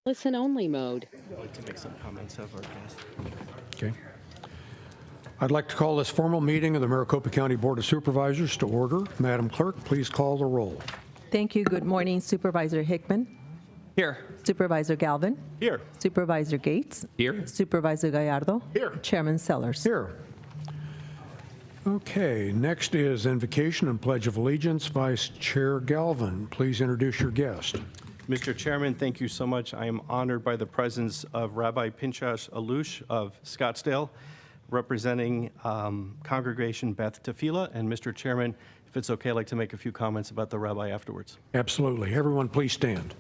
Listen-only mode. I'd like to make some comments of our guest. Okay. I'd like to call this formal meeting of the Maricopa County Board of Supervisors to order. Madam Clerk, please call the roll. Thank you. Good morning, Supervisor Hickman. Here. Supervisor Galvin. Here. Supervisor Gates. Here. Supervisor Gallardo. Here. Chairman Sellers. Here. Okay, next is invocation and Pledge of Allegiance. Vice Chair Galvin, please introduce your guest. Mr. Chairman, thank you so much. I am honored by the presence of Rabbi Pinchas Alush of Scottsdale, representing Congregation Beth Tefillah. And Mr. Chairman, if it's okay, I'd like to make a few comments about the rabbi afterwards. Absolutely. Everyone, please stand.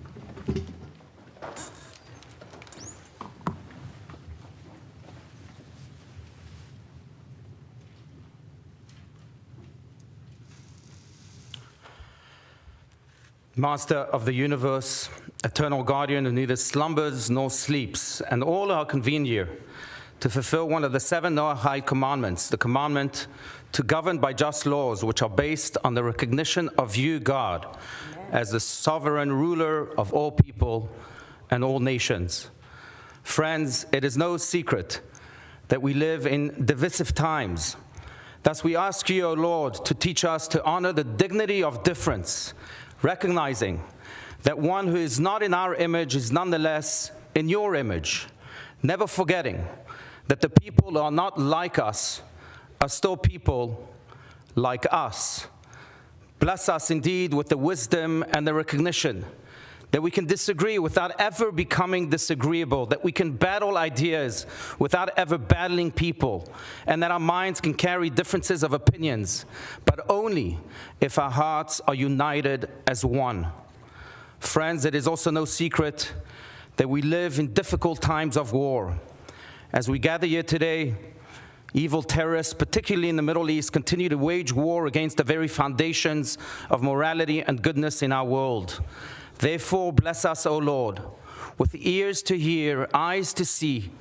Master of the universe, eternal guardian who neither slumbers nor sleeps, and all are convened here to fulfill one of the 7 Noahide commandments, the commandment to govern by just laws which are based on the recognition of you, God, as the sovereign ruler of all people and all nations. Friends, it is no secret that we live in divisive times. Thus we ask you, O Lord, to teach us to honor the dignity of difference, recognizing that one who is not in our image is nonetheless in your image, never forgetting that the people who are not like us are still people like us. Bless us indeed with the wisdom and the recognition that we can disagree without ever becoming disagreeable, that we can battle ideas without ever battling people, and that our minds can carry differences of opinions, but only if our hearts are united as one. Friends, it is also no secret that we live in difficult times of war. As we gather here today, evil terrorists, particularly in the Middle East, continue to wage war against the very foundations of morality and goodness in our world. Therefore, bless us, O Lord, with ears to hear, eyes to see,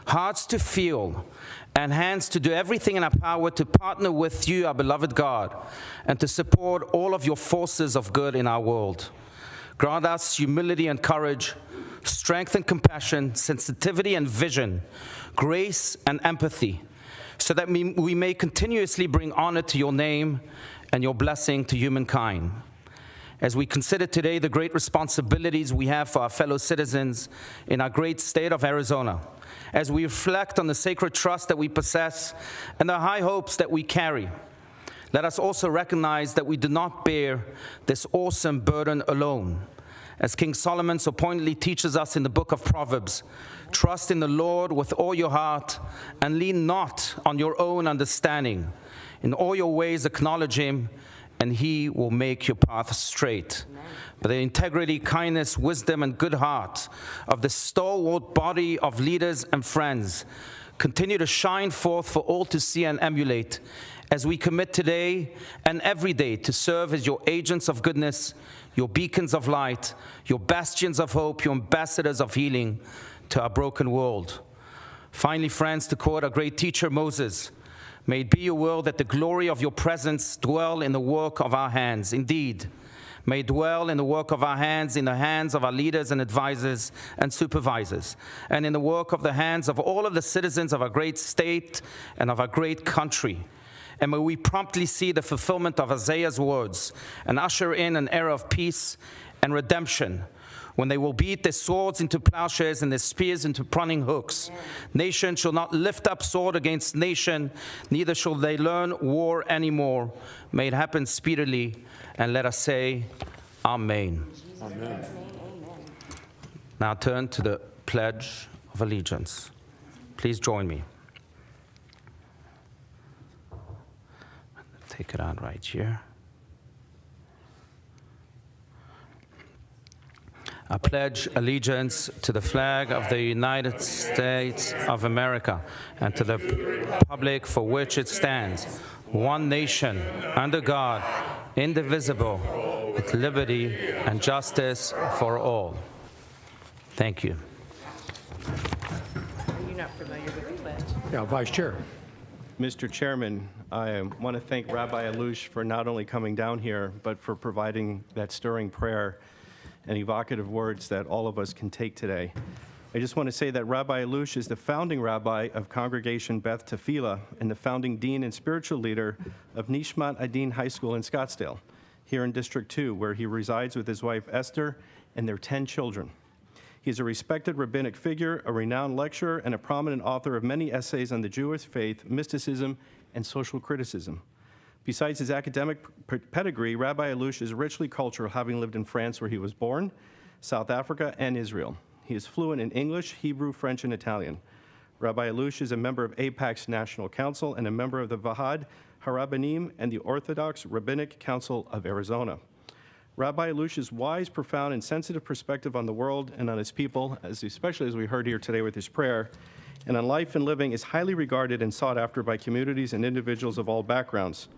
hearts to feel, and hands to do everything in our power to partner with you, our beloved God, and to support all of your forces of good in our world. Grant us humility and courage, strength and compassion, sensitivity and vision, grace and empathy, so that we may continuously bring honor to your name and your blessing to humankind. As we consider today the great responsibilities we have for our fellow citizens in our great state of Arizona, as we reflect on the sacred trust that we possess and the high hopes that we carry, let us also recognize that we do not bear this awesome burden alone. As King Solomon so pointedly teaches us in the book of Proverbs, trust in the Lord with all your heart and lean not on your own understanding. In all your ways acknowledge him, and he will make your path straight. By the integrity, kindness, wisdom, and good heart of the stalwart body of leaders and friends, continue to shine forth for all to see and emulate, as we commit today and every day to serve as your agents of goodness, your beacons of light, your bastions of hope, your ambassadors of healing to our broken world. Finally, friends, to quote our great teacher Moses, may it be your will that the glory of your presence dwell in the work of our hands. Indeed, may it dwell in the work of our hands, in the hands of our leaders and advisors and supervisors, and in the work of the hands of all of the citizens of our great state and of our great country. And may we promptly see the fulfillment of Isaiah's words and usher in an era of peace and redemption, when they will beat their swords into plowshares and their spears into pruning hooks. Nation shall not lift up sword against nation, neither shall they learn war anymore. May it happen speedily, and let us say, Amen. Amen. Now turn to the Pledge of Allegiance. Please join me. Take it out right here. I pledge allegiance to the flag of the United States of America and to the republic for which it stands, one nation, under God, indivisible, with liberty and justice for all. Thank you. Are you not familiar with the pledge? Yeah, Vice Chair. Mr. Chairman, I want to thank Rabbi Alush for not only coming down here, but for providing that stirring prayer. and evocative words that all of us can take today. I just want to say that Rabbi Alush is the founding rabbi of Congregation Beth Tefillah and the founding dean and spiritual leader of Nishmat Adin High School in Scottsdale, here in District 2, where he resides with his wife Esther and their 10 children. He's a respected rabbinic figure, a renowned lecturer, and a prominent author of many essays on the Jewish faith, mysticism, and social criticism. Besides his academic pedigree, Rabbi Alush is richly cultural, having lived in France where he was born, South Africa, and Israel. He is fluent in English, Hebrew, French, and Italian. Rabbi Alush is a member of AIPAC's National Council and a member of the Vahad Harabanim and the Orthodox Rabbinic Council of Arizona. Rabbi Alush's wise, profound, and sensitive perspective on the world and on his people, especially as we heard here today with his prayer, and on life and living is highly regarded and sought after by communities and individuals of all backgrounds.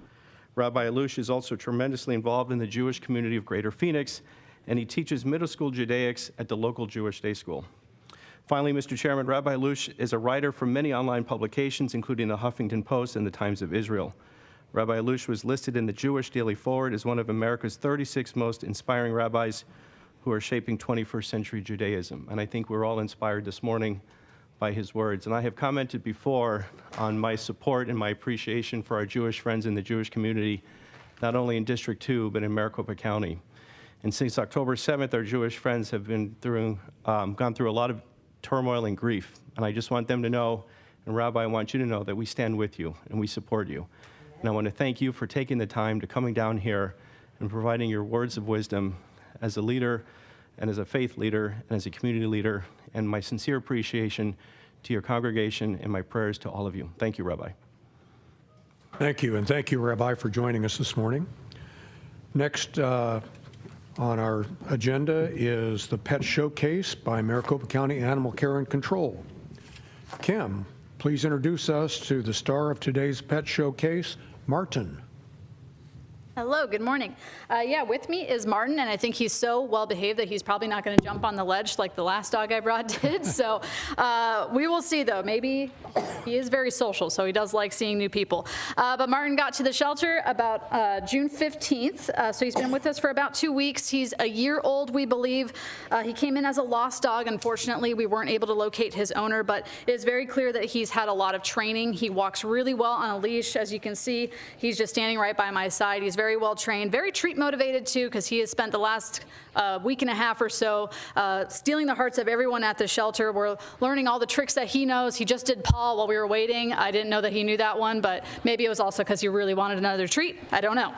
Rabbi Alush is also tremendously involved in the Jewish community of Greater Phoenix, and he teaches middle school Judaics at the local Jewish day school. Finally, Mr. Chairman, Rabbi Alush is a writer for many online publications, including the Huffington Post and the Times of Israel. Rabbi Alush was listed in the Jewish Daily Forward as one of America's 36 most inspiring rabbis who are shaping 21st century Judaism. And I think we're all inspired this morning by his words. And I have commented before on my support and my appreciation for our Jewish friends in the Jewish community, not only in District 2, but in Maricopa County. And since October 7th, our Jewish friends have gone through a lot of turmoil and grief. And I just want them to know, and Rabbi, I want you to know that we stand with you and we support you. And I want to thank you for taking the time to coming down here and providing your words of wisdom as a leader and as a faith leader and as a community leader, and my sincere appreciation to your congregation and my prayers to all of you. Thank you, Rabbi. Thank you, and thank you, Rabbi, for joining us this morning. Next on our agenda is the Pet Showcase by Maricopa County Animal Care and Control. Kim, please introduce us to the star of today's Pet Showcase, Martin. Hello, good morning. Yeah, with me is Martin, and I think he's so well behaved that he's probably not going to jump on the ledge like the last dog I brought did. So we will see, though. Maybe he is very social, so he does like seeing new people. But Martin got to the shelter about June 15th, so he's been with us for about 2 weeks. He's a year old, we believe. He came in as a lost dog. Unfortunately, we weren't able to locate his owner, but it is very clear that he's had a lot of training. He walks really well on a leash. As you can see, he's just standing right by my side. He's very well trained, very treat motivated too, because he has spent the last week and a half or so stealing the hearts of everyone at the shelter. We're learning all the tricks that he knows. He just did paw while we were waiting. I didn't know that he knew that one, but maybe it was also because he really wanted another treat. I don't know.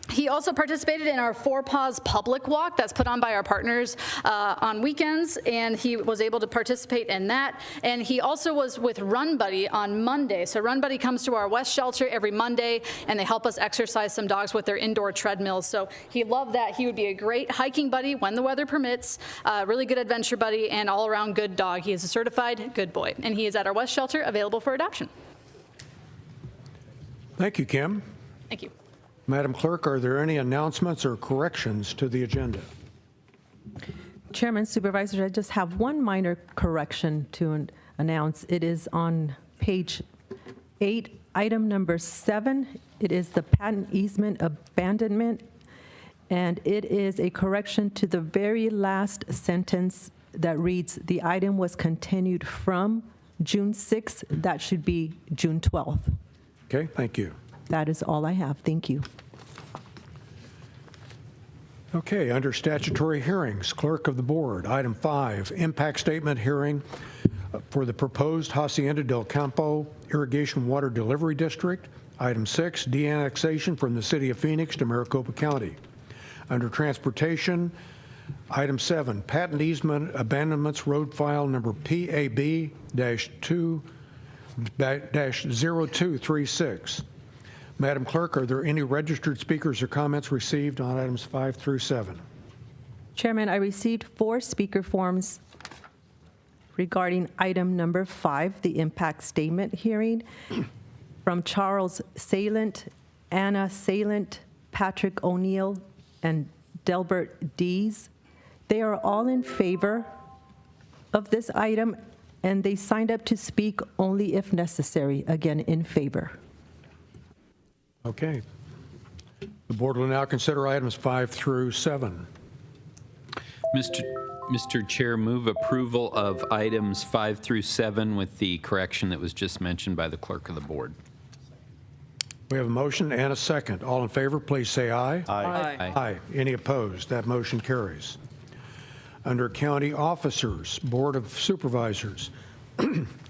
He also participated in our Four Paws public walk that's put on by our partners on weekends, and he was able to participate in that. And he also was with Run Buddy on Monday. So Run Buddy comes to our West shelter every Monday, and they help us exercise some dogs with their indoor treadmills. So he loved that. He would be a great hiking buddy when the weather permits, really good adventure buddy, and all-around good dog. He is a certified good boy, and he is at our West shelter, available for adoption. Thank you, Kim. Thank you. Madam Clerk, are there any announcements or corrections to the agenda? Chairman, Supervisors, I just have one minor correction to announce. It is on page 8, item number 7. It is the patent easement abandonment, and it is a correction to the very last sentence that reads, "The item was continued from June 6th." That should be June 12th. Okay, thank you. That is all I have. Thank you. Okay, under statutory hearings, Clerk of the Board, item 5, impact statement hearing for the proposed Hacienda del Campo Irrigation Water Delivery District. Item 6, de-annexation from the City of Phoenix to Maricopa County. Under transportation, item 7, patent easement abandonments road file number PAB-0236. Madam Clerk, are there any registered speakers or comments received on items 5 through 7? Chairman, I received 4 speaker forms regarding item number 5, the impact statement hearing, from Charles Salent, Anna Salent, Patrick O'Neill, and Delbert Dees. They are all in favor of this item, and they signed up to speak only if necessary, again, in favor. Okay. The board will now consider items 5 through 7. Mr. Chair, move approval of items 5 through 7 with the correction that was just mentioned by the clerk of the board. We have a motion and a second. All in favor, please say aye. Aye. Aye. Any opposed? That motion carries. Under County Officers, Board of Supervisors,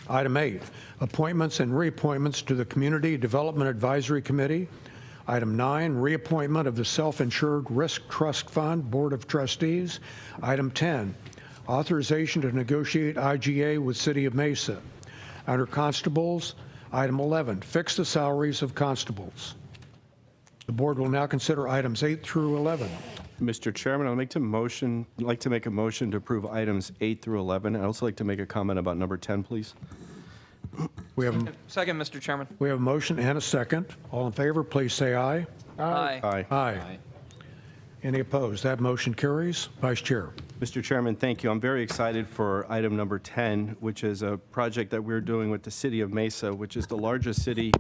Item 8, appointments and reappointments to the Community Development Advisory Committee. Item 9, reappointment of the Self-Insured Risk Trust Fund Board of Trustees. Item 10, authorization to negotiate IGA with City of Mesa. Under Constables, Item 11, fix the salaries of constables. The board will now consider items 8 through 11. Mr. Chairman, I'd like to make a motion to approve items 8 through 11. I'd also like to make a comment about number 10, please. We have Second, Mr. Chairman. a motion and a second. All in favor, please say aye. Aye. Aye. Aye. Any opposed? That motion carries. Vice Chair. Mr. Chairman, thank you. I'm very excited for item number 10, which is a project that we're doing with the City of Mesa, which is the largest city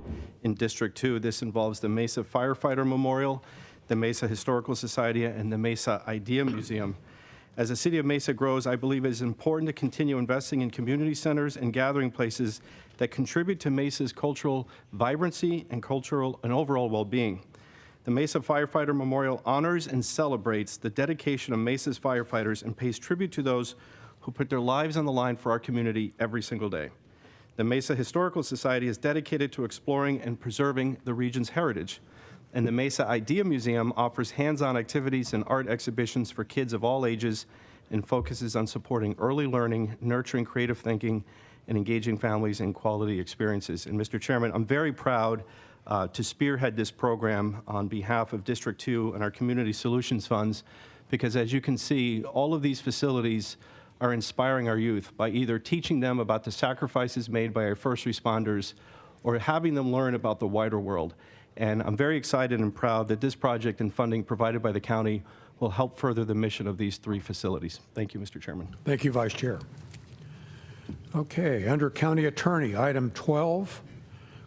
in District 2. This involves the Mesa Firefighter Memorial, the Mesa Historical Society, and the Mesa Idea Museum. As the City of Mesa grows, I believe it is important to continue investing in community centers and gathering places that contribute to Mesa's cultural vibrancy and overall well-being. The Mesa Firefighter Memorial honors and celebrates the dedication of Mesa's firefighters and pays tribute to those who put their lives on the line for our community every single day. The Mesa Historical Society is dedicated to exploring and preserving the region's heritage. And the Mesa Idea Museum offers hands-on activities and art exhibitions for kids of all ages and focuses on supporting early learning, nurturing creative thinking, and engaging families in quality experiences. And Mr. Chairman, I'm very proud to spearhead this program on behalf of District 2 and our Community Solutions Funds, because as you can see, all of these facilities are inspiring our youth by either teaching them about the sacrifices made by our first responders or having them learn about the wider world. And I'm very excited and proud that this project and funding provided by the county will help further the mission of these 3 facilities. Thank you, Mr. Chairman. Thank you, Vice Chair. Okay, under County Attorney, item 12,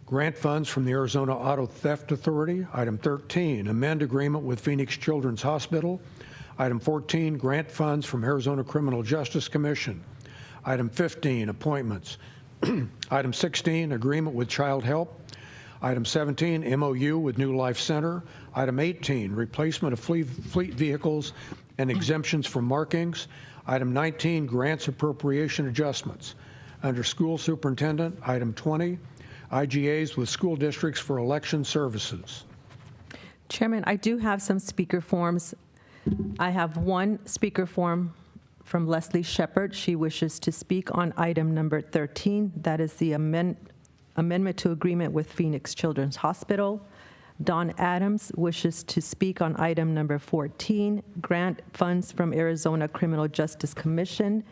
grant funds from the Arizona Auto Theft Authority. Item 13, amend agreement with Phoenix Children's Hospital. Item 14, grant funds from Arizona Criminal Justice Commission. Item 15, appointments. Item 16, agreement with Child Help. Item 17, MOU with New Life Center. Item 18, replacement of fleet vehicles and exemptions from markings. Item 19, grants appropriation adjustments. Under School Superintendent, item 20, IGAs with school districts for election services. Chairman, I do have some speaker forms. I have one speaker form from Leslie Shepard. She wishes to speak on item number 13. That is the amendment to agreement with Phoenix Children's Hospital. Don Adams wishes to speak on item number 14, grant funds from Arizona Criminal Justice Commission.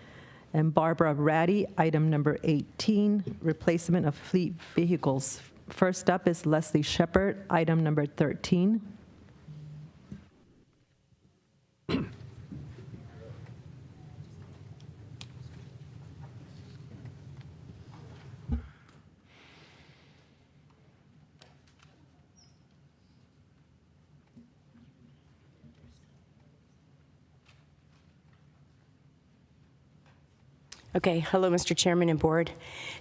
And Barbara Ratty, item number 18, replacement of fleet vehicles. First up is Leslie Shepard, item number 13. Okay, hello, Mr. Chairman and Board.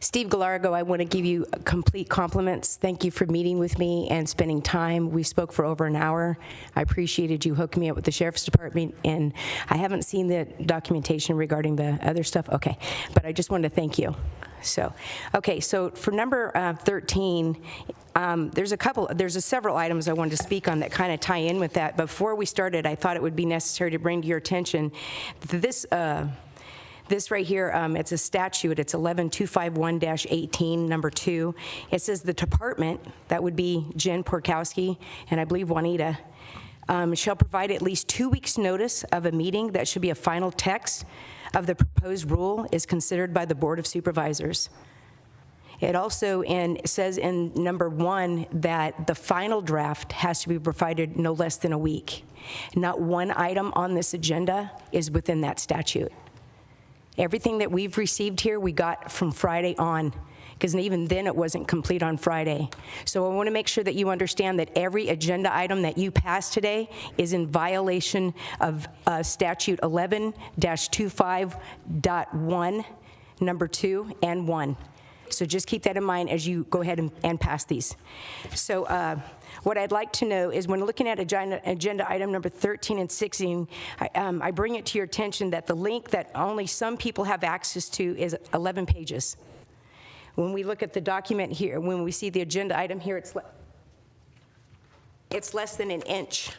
Steve Galargo, I want to give you complete compliments. Thank you for meeting with me and spending time. We spoke for over an hour. I appreciated you hooking me up with the Sheriff's Department, and I haven't seen the documentation regarding the other stuff. Okay, but I just wanted to thank you. So, okay, so for number 13, there's several items I wanted to speak on that kind of tie in with that. Before we started, I thought it would be necessary to bring to your attention that this right here, it's a statute. It's 11251-18, number 2. It says the department, that would be Jen Porkowski and I believe Juanita, shall provide at least 2 weeks' notice of a meeting that should be a final text of the proposed rule is considered by the Board of Supervisors. It also says in number 1 that the final draft has to be provided no less than a week. Not one item on this agenda is within that statute. Everything that we've received here, we got from Friday on. because even then it wasn't complete on Friday. So I want to make sure that you understand that every agenda item that you pass today is in violation of statute 11-25.1, number 2 and 1. So just keep that in mind as you go ahead and pass these. So what I'd like to know is when looking at agenda item number 13 and 16, I bring it to your attention that the link that only some people have access to is 11 pages. When we look at the document here, when we see the agenda item here, it's less than an inch.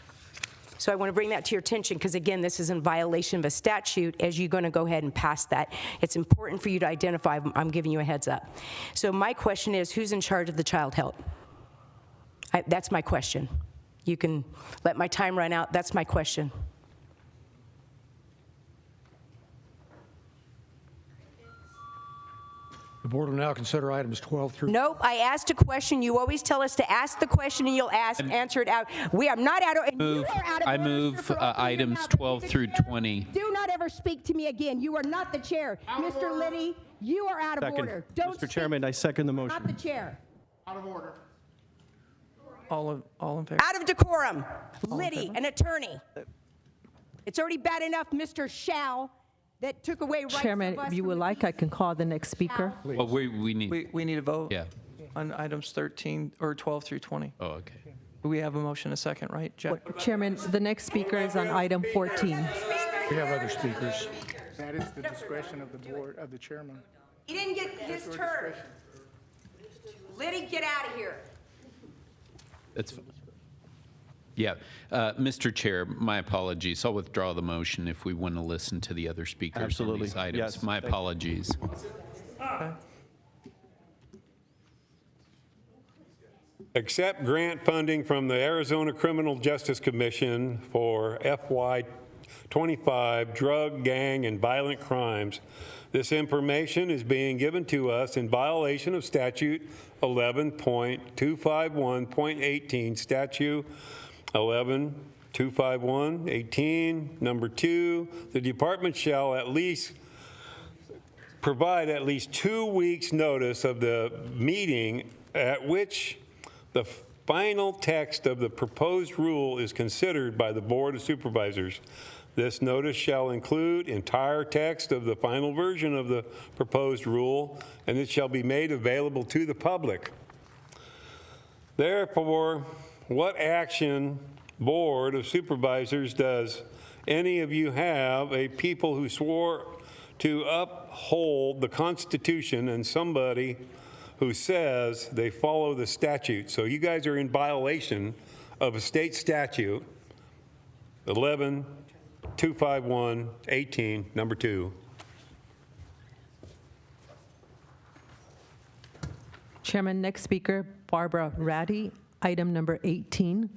So I want to bring that to your attention because, again, this is in violation of a statute as you're going to go ahead and pass that. It's important for you to identify. I'm giving you a heads up. So my question is, who's in charge of the child help? That's my question. You can let my time run out. That's my question. The board will now consider items 12 through... Nope, I asked a question. You always tell us to ask the question and you'll answer it out. We are not out of... I move items 12 through 20. Do not ever speak to me again. You are not the chair. Mr. Liddy, you are out of Second. order. Don't Mr. Chairman, I second the motion. Not the chair. All in favor? Out of decorum. Liddy, an attorney. It's already bad enough, Mr. Shao, that took away rights Chairman, of us if you from would the like, I people. can call the next speaker. Well, we need, We need a vote yeah. on items 13 or 12 through 20. Oh, okay. We have a motion, a second, right, Jeff? Chairman, the next speaker is on item 14. We have other speakers. That is the discretion of the board, of the chairman. He didn't get his turn. Liddy, get out of here. That's, yeah. Mr. Chair, my apologies. I'll withdraw the motion if we want to listen to the other speakers on Absolutely. these items. Yes, My thank you. apologies. Accept grant funding from the Arizona Criminal Justice Commission for FY25 drug, gang, and violent crimes. This information is being given to us in violation of statute 11.251.18, statute 11.251.18, number 2. The department shall at least provide at least 2 weeks' notice of the meeting at which the final text of the proposed rule is considered by the Board of Supervisors. This notice shall include entire text of the final version of the proposed rule, and it shall be made available to the public. Therefore, what action, Board of Supervisors, does any of you have a people who swore to uphold the Constitution and somebody who says they follow the statute? So you guys are in violation of a state statute, 11.251.18, number 2. Chairman, next speaker, Barbara Ratty, item number 18.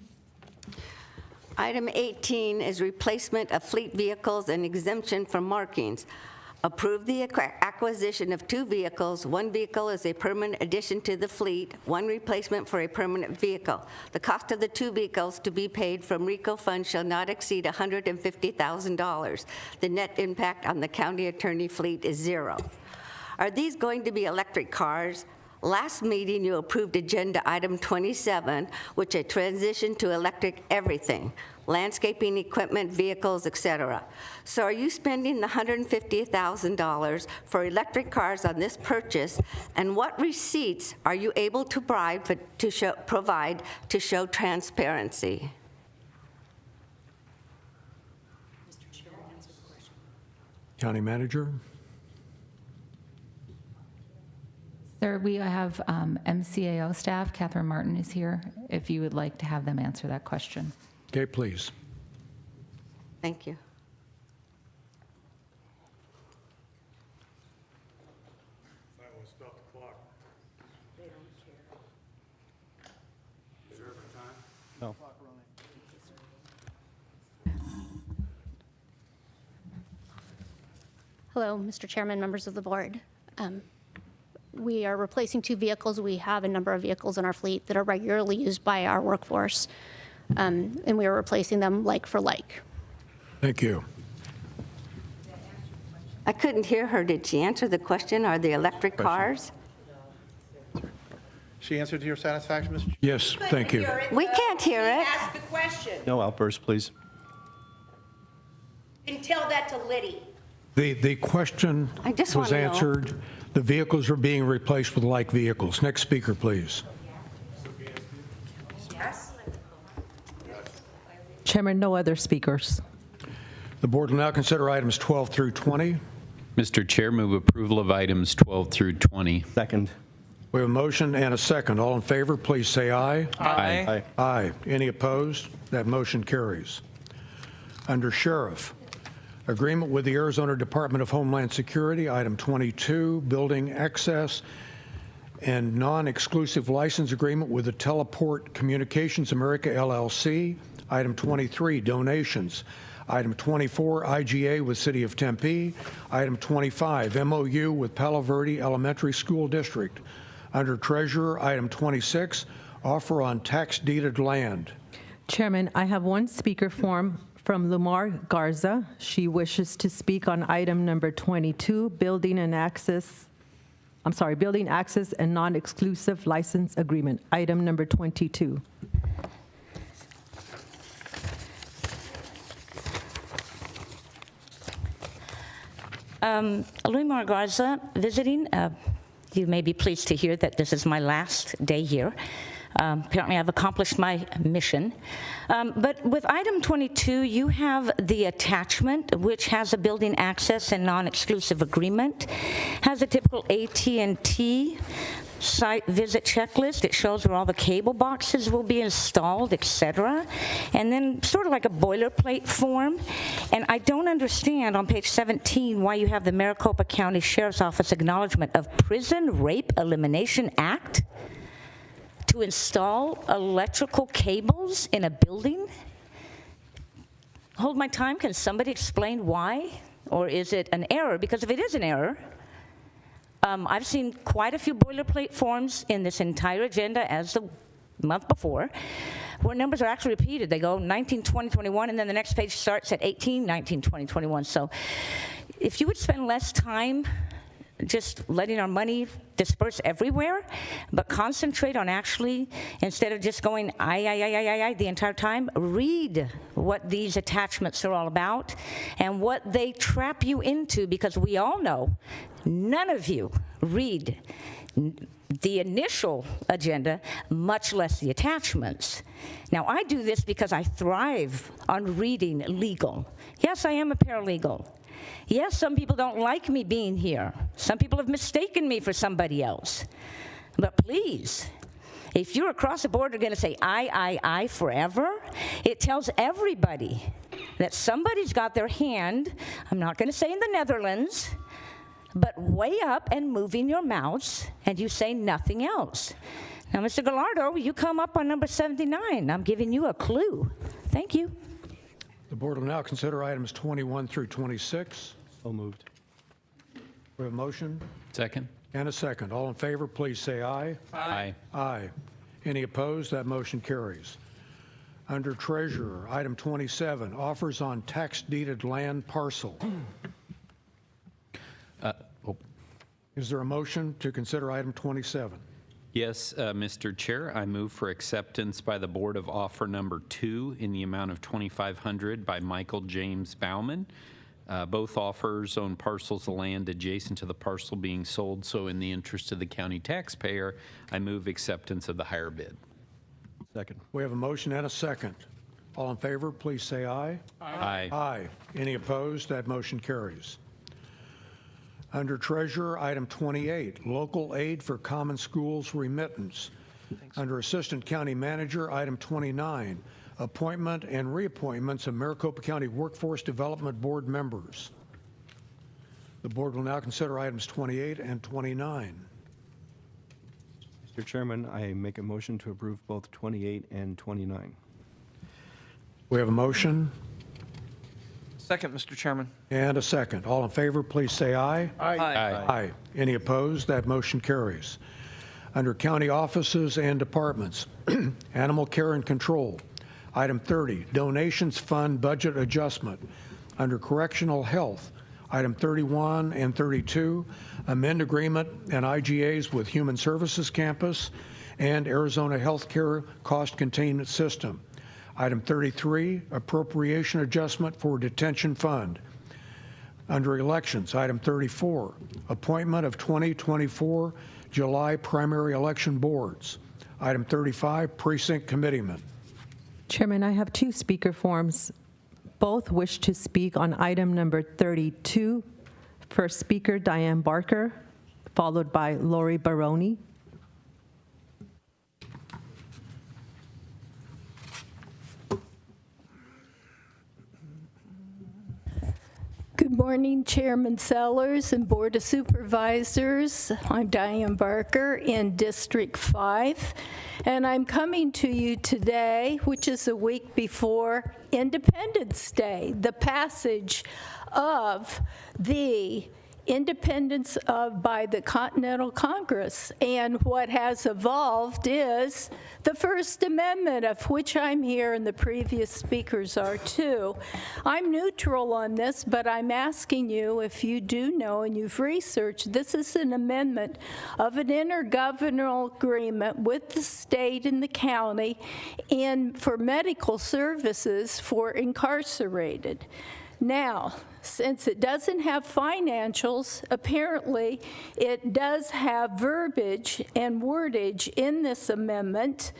Item 18 is replacement of fleet vehicles and exemption from markings. Approve the acquisition of 2 vehicles. 1 vehicle is a permanent addition to the fleet, 1 replacement for a permanent vehicle. The cost of the 2 vehicles to be paid from RICO funds shall not exceed $150,000. The net impact on the county attorney fleet is 0. Are these going to be electric cars? Last meeting, you approved agenda item 27, which a transition to electric everything, landscaping equipment, vehicles, etc. So are you spending the $150,000 for electric cars on this purchase, and what receipts are you able to provide to show transparency? County Manager? Sir, we have MCAO staff. Catherine Martin is here, if you would like to have them answer that question. Okay, please. Thank you. That will stop the clock. They don't care. Is there ever time? No. Hello, Mr. Chairman, members of the board. We are replacing 2 vehicles. We have a number of vehicles in our fleet that are regularly used by our workforce, and we are replacing them like for like. Thank you. I couldn't hear her. Did she answer the question? Are the electric cars? She answered to your satisfaction, Mr. Chair? Yes, thank you. We can't hear it. Ask the question No outburst, please. and tell that to Liddy. The question I just was wanna know. answered. The vehicles are being replaced with like vehicles. Next speaker, please. Yes? Chairman, no other speakers. The board will now consider items 12 through 20. Mr. Chair, move approval of items 12 through 20. Second. We have a motion and a second. All in favor, please say aye. Aye. Aye. Any opposed? That motion carries. Under Sheriff, agreement with the Arizona Department of Homeland Security, item 22, building access and non-exclusive license agreement with the Teleport Communications America LLC, item 23, donations, item 24, IGA with City of Tempe, item 25, MOU with Palo Verde Elementary School District. Under Treasurer, item 26, offer on tax deeded land. Chairman, I have one speaker form from Lumar Garza. She wishes to speak on item number 22, building access and non-exclusive license agreement, item number 22. Lumar Garza visiting. You may be pleased to hear that this is my last day here. Apparently, I've accomplished my mission. But with item 22, you have the attachment, which has a building access and non-exclusive agreement, has a typical AT&T site visit checklist. It shows where all the cable boxes will be installed, etc. And then sort of like a boilerplate form. And I don't understand on page 17 why you have the Maricopa County Sheriff's Office acknowledgement of Prison Rape Elimination Act to install electrical cables in a building. Hold my time. Can somebody explain why? Or is it an error? Because if it is an error, I've seen quite a few boilerplate forms in this entire agenda as the month before, where numbers are actually repeated. They go 19, 20, 21, and then the next page starts at 18, 19, 20, 21. So if you would spend less time just letting our money disperse everywhere, but concentrate on actually, instead of just going I the entire time, read what these attachments are all about and what they trap you into, because we all know none of you read the initial agenda, much less the attachments. Now, I do this because I thrive on reading legal. Yes, I am a paralegal. Yes, some people don't like me being here. Some people have mistaken me for somebody else. But please, if you're across the border going to say I forever, it tells everybody that somebody's got their hand, I'm not going to say in the Netherlands, but way up and moving your mouse, and you say nothing else. Now, Mr. Gallardo, you come up on number 79. I'm giving you a clue. Thank you. The board will now consider items 21 through 26. So moved. We have a motion Second. and a second. All in favor, please say aye. Aye. Aye. Any opposed? That motion carries. Under Treasurer, item 27, offers on tax deeded land parcel. Is there a motion to consider item 27? Yes, Mr. Chair, I move for acceptance by the board of offer number 2 in the amount of $2,500 by Michael James Bauman. Both offers own parcels of land adjacent to the parcel being sold, so in the interest of the county taxpayer, I move acceptance of the higher bid. Second. We have a motion and a second. All in favor, please say aye. Aye. Aye. Any opposed? That motion carries. Under Treasurer, item 28, local aid for common schools remittance. Under Assistant County Manager, item 29, appointment and reappointments of Maricopa County Workforce Development Board members. The board will now consider items 28 and 29. Mr. Chairman, I make a motion to approve both 28 and 29. We have a motion Second, Mr. Chairman. and a second. All in favor, please say aye. Aye. Aye. Any opposed? That motion carries. Under County Offices and Departments, Animal Care and Control, item 30, Donations Fund Budget Adjustment. Under Correctional Health, item 31 and 32, amend agreement and IGAs with Human Services Campus and Arizona Healthcare Cost Containment System. Item 33, appropriation adjustment for detention fund. Under elections, item 34, appointment of 2024 July primary election boards. Item 35, precinct committeeman. Chairman, I have two speaker forms. Both wish to speak on item number 32. First speaker, Diane Barker, followed by Lori Baroni. Good morning, Chairman Sellers and Board of Supervisors. I'm Diane Barker in District 5, and I'm coming to you today, which is a week before Independence Day, the passage of the independence by the Continental Congress. And what has evolved is the First Amendment, of which I'm here and the previous speakers are too. I'm neutral on this, but I'm asking you, if you do know and you've researched, this is an amendment of an intergovernmental agreement with the state and the county for medical services for incarcerated. Now, since it doesn't have financials, apparently it does have verbiage and wordage in this amendment,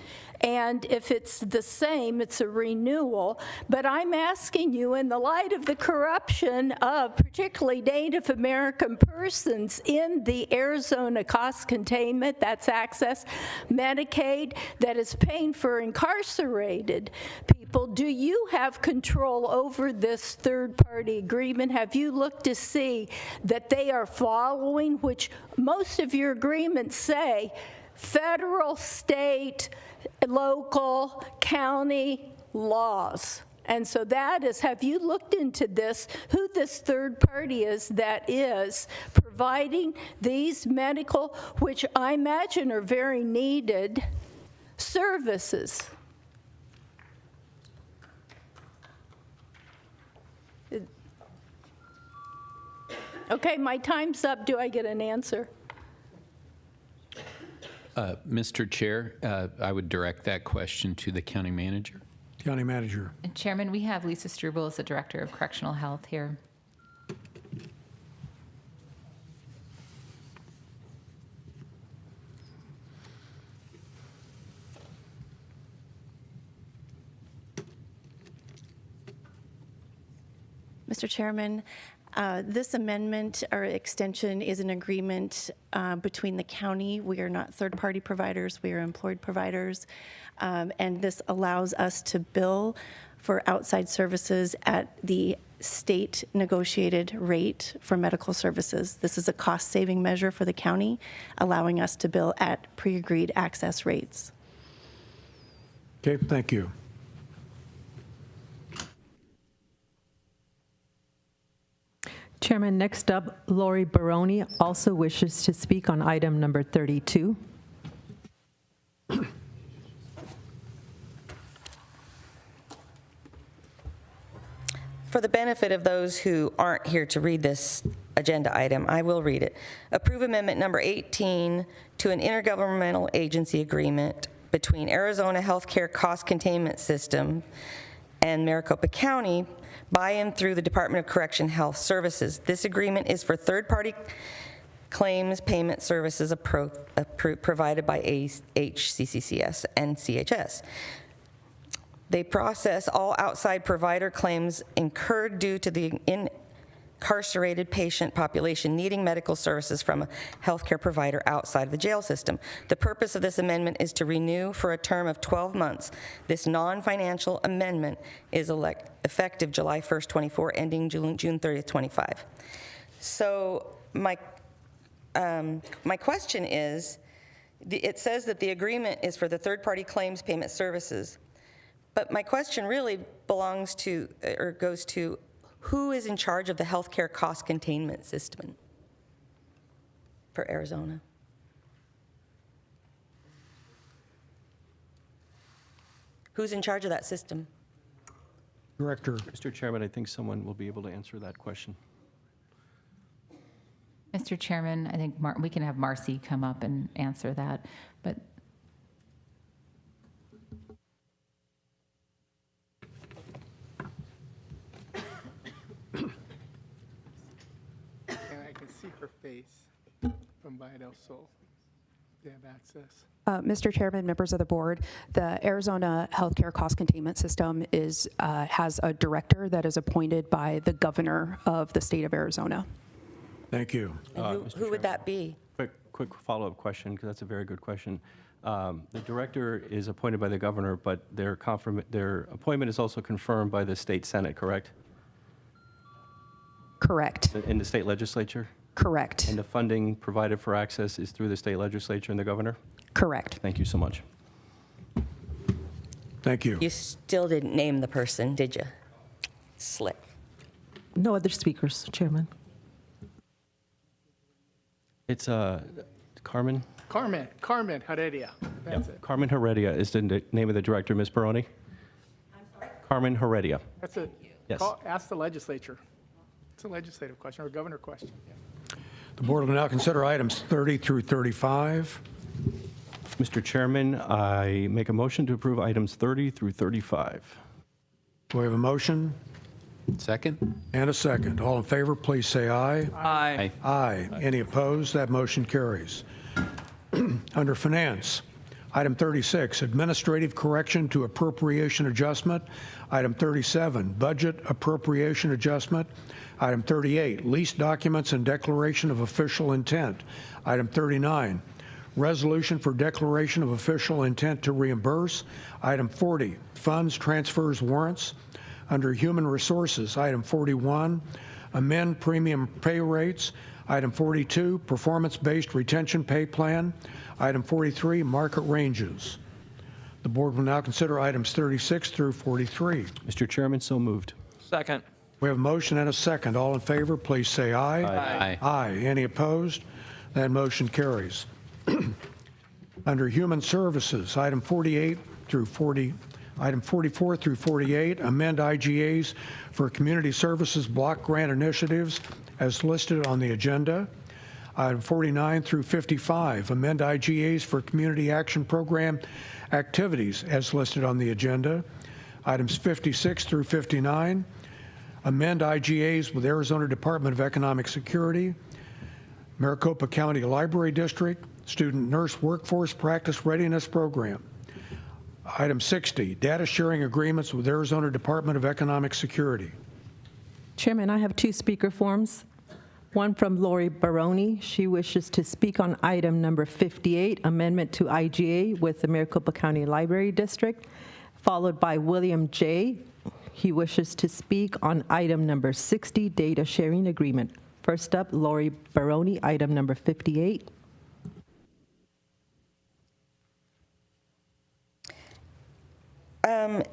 and if it's the same, it's a renewal. But I'm asking you, in the light of the corruption of particularly Native American persons in the Arizona cost containment, that's access, Medicaid, that is paying for incarcerated people, do you have control over this third-party agreement? Have you looked to see that they are following, which most of your agreements say, federal, state, local, county laws? And so that is, have you looked into this, who this third party is that is providing these medical, which I imagine are very needed, services? Okay, my time's up. Do I get an answer? Mr. Chair, I would direct that question to the county manager. County manager. And Chairman, we have Lisa Struble as the Director of Correctional Health here. Mr. Chairman, this amendment or extension is an agreement between the county. We are not third-party providers. We are employed providers. And this allows us to bill for outside services at the state negotiated rate for medical services. This is a cost-saving measure for the county, allowing us to bill at pre-agreed access rates. Okay, thank you. Chairman, next up, Lori Baroni also wishes to speak on item number 32. For the benefit of those who aren't here to read this agenda item, I will read it. Approve amendment number 18 to an intergovernmental agency agreement between Arizona Healthcare Cost Containment System and Maricopa County by and through the Department of Correction Health Services. This agreement is for third-party claims payment services provided by HCCCS and CHS. They process all outside provider claims incurred due to the incarcerated patient population needing medical services from a healthcare provider outside of the jail system. The purpose of this amendment is to renew for a term of 12 months. This non-financial amendment is effective July 1st, 24, ending June 30th, 25. So my question is, it says that the agreement is for the third-party claims payment services, but my question really belongs to, or goes to, who is in charge of the healthcare cost containment system for Arizona? Who's in charge of that system? Director. Mr. Chairman, I think someone will be able to answer that question. Mr. Chairman, I think we can have Marcy come up and answer that. But see her face from Valle del Sol. They have access. Mr. Chairman, members of the board, the Arizona Healthcare Cost Containment System has a director that is appointed by the governor of the state of Arizona. Thank you. And who would that be? Quick follow-up question, because that's a very good question. The director is appointed by the governor, but their appointment is also confirmed by the state senate, correct? Correct. In the state legislature? Correct. And the funding provided for access is through the state legislature and the governor? Correct. Thank you so much. Thank you. You still didn't name the person, did you? Slick. No other speakers, Chairman. It's Carmen? Carmen Heredia. That's it. Carmen Heredia is the name of the director, Ms. Baroni? I'm sorry? Carmen Heredia. That's it. Yes. Ask the legislature. It's a legislative question or a governor question. Yeah. The board will now consider items 30 through 35. Mr. Chairman, I make a motion to approve items 30 through 35. Do we have a motion? Second? And a second. All in favor, please say aye. Aye. Aye. Any opposed? That motion carries. Under Finance, item 36, Administrative Correction to Appropriation Adjustment. Item 37, Budget Appropriation Adjustment. Item 38, Lease Documents and Declaration of Official Intent. Item 39, Resolution for Declaration of Official Intent to Reimburse. Item 40, Funds, Transfers, Warrants. Under Human Resources, item 41, Amend Premium Pay Rates. Item 42, Performance-Based Retention Pay Plan. Item 43, Market Ranges. The board will now consider items 36 through 43. Mr. Chairman, so moved. Second. We have a motion and a second. All in favor, please say aye. Aye. Aye. Any opposed? That motion carries. Under Human Services, item 48 through 40, item 44 through 48, amend IGAs for community services block grant initiatives as listed on the agenda. Item 49 through 55, amend IGAs for community action program activities as listed on the agenda. Items 56 through 59, amend IGAs with Arizona Department of Economic Security, Maricopa County Library District, Student Nurse Workforce Practice Readiness Program. Item 60, data sharing agreements with Arizona Department of Economic Security. Chairman, I have two speaker forms. One from Lori Baroni. She wishes to speak on item number 58, amendment to IGA with the Maricopa County Library District, followed by William J. He wishes to speak on item number 60, data sharing agreement. First up, Lori Baroni, item number 58.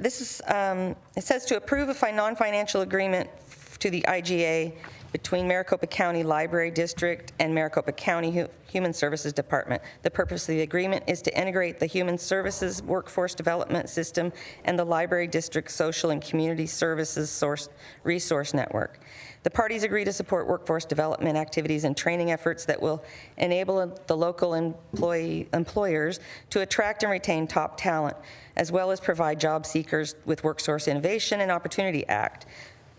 It says to approve a non-financial agreement to the IGA between Maricopa County Library District and Maricopa County Human Services Department. The purpose of the agreement is to integrate the Human Services Workforce Development System and the Library District Social and Community Services Resource Network. The parties agree to support workforce development activities and training efforts that will enable the local employers to attract and retain top talent, as well as provide job seekers with Workforce Innovation and Opportunity Act.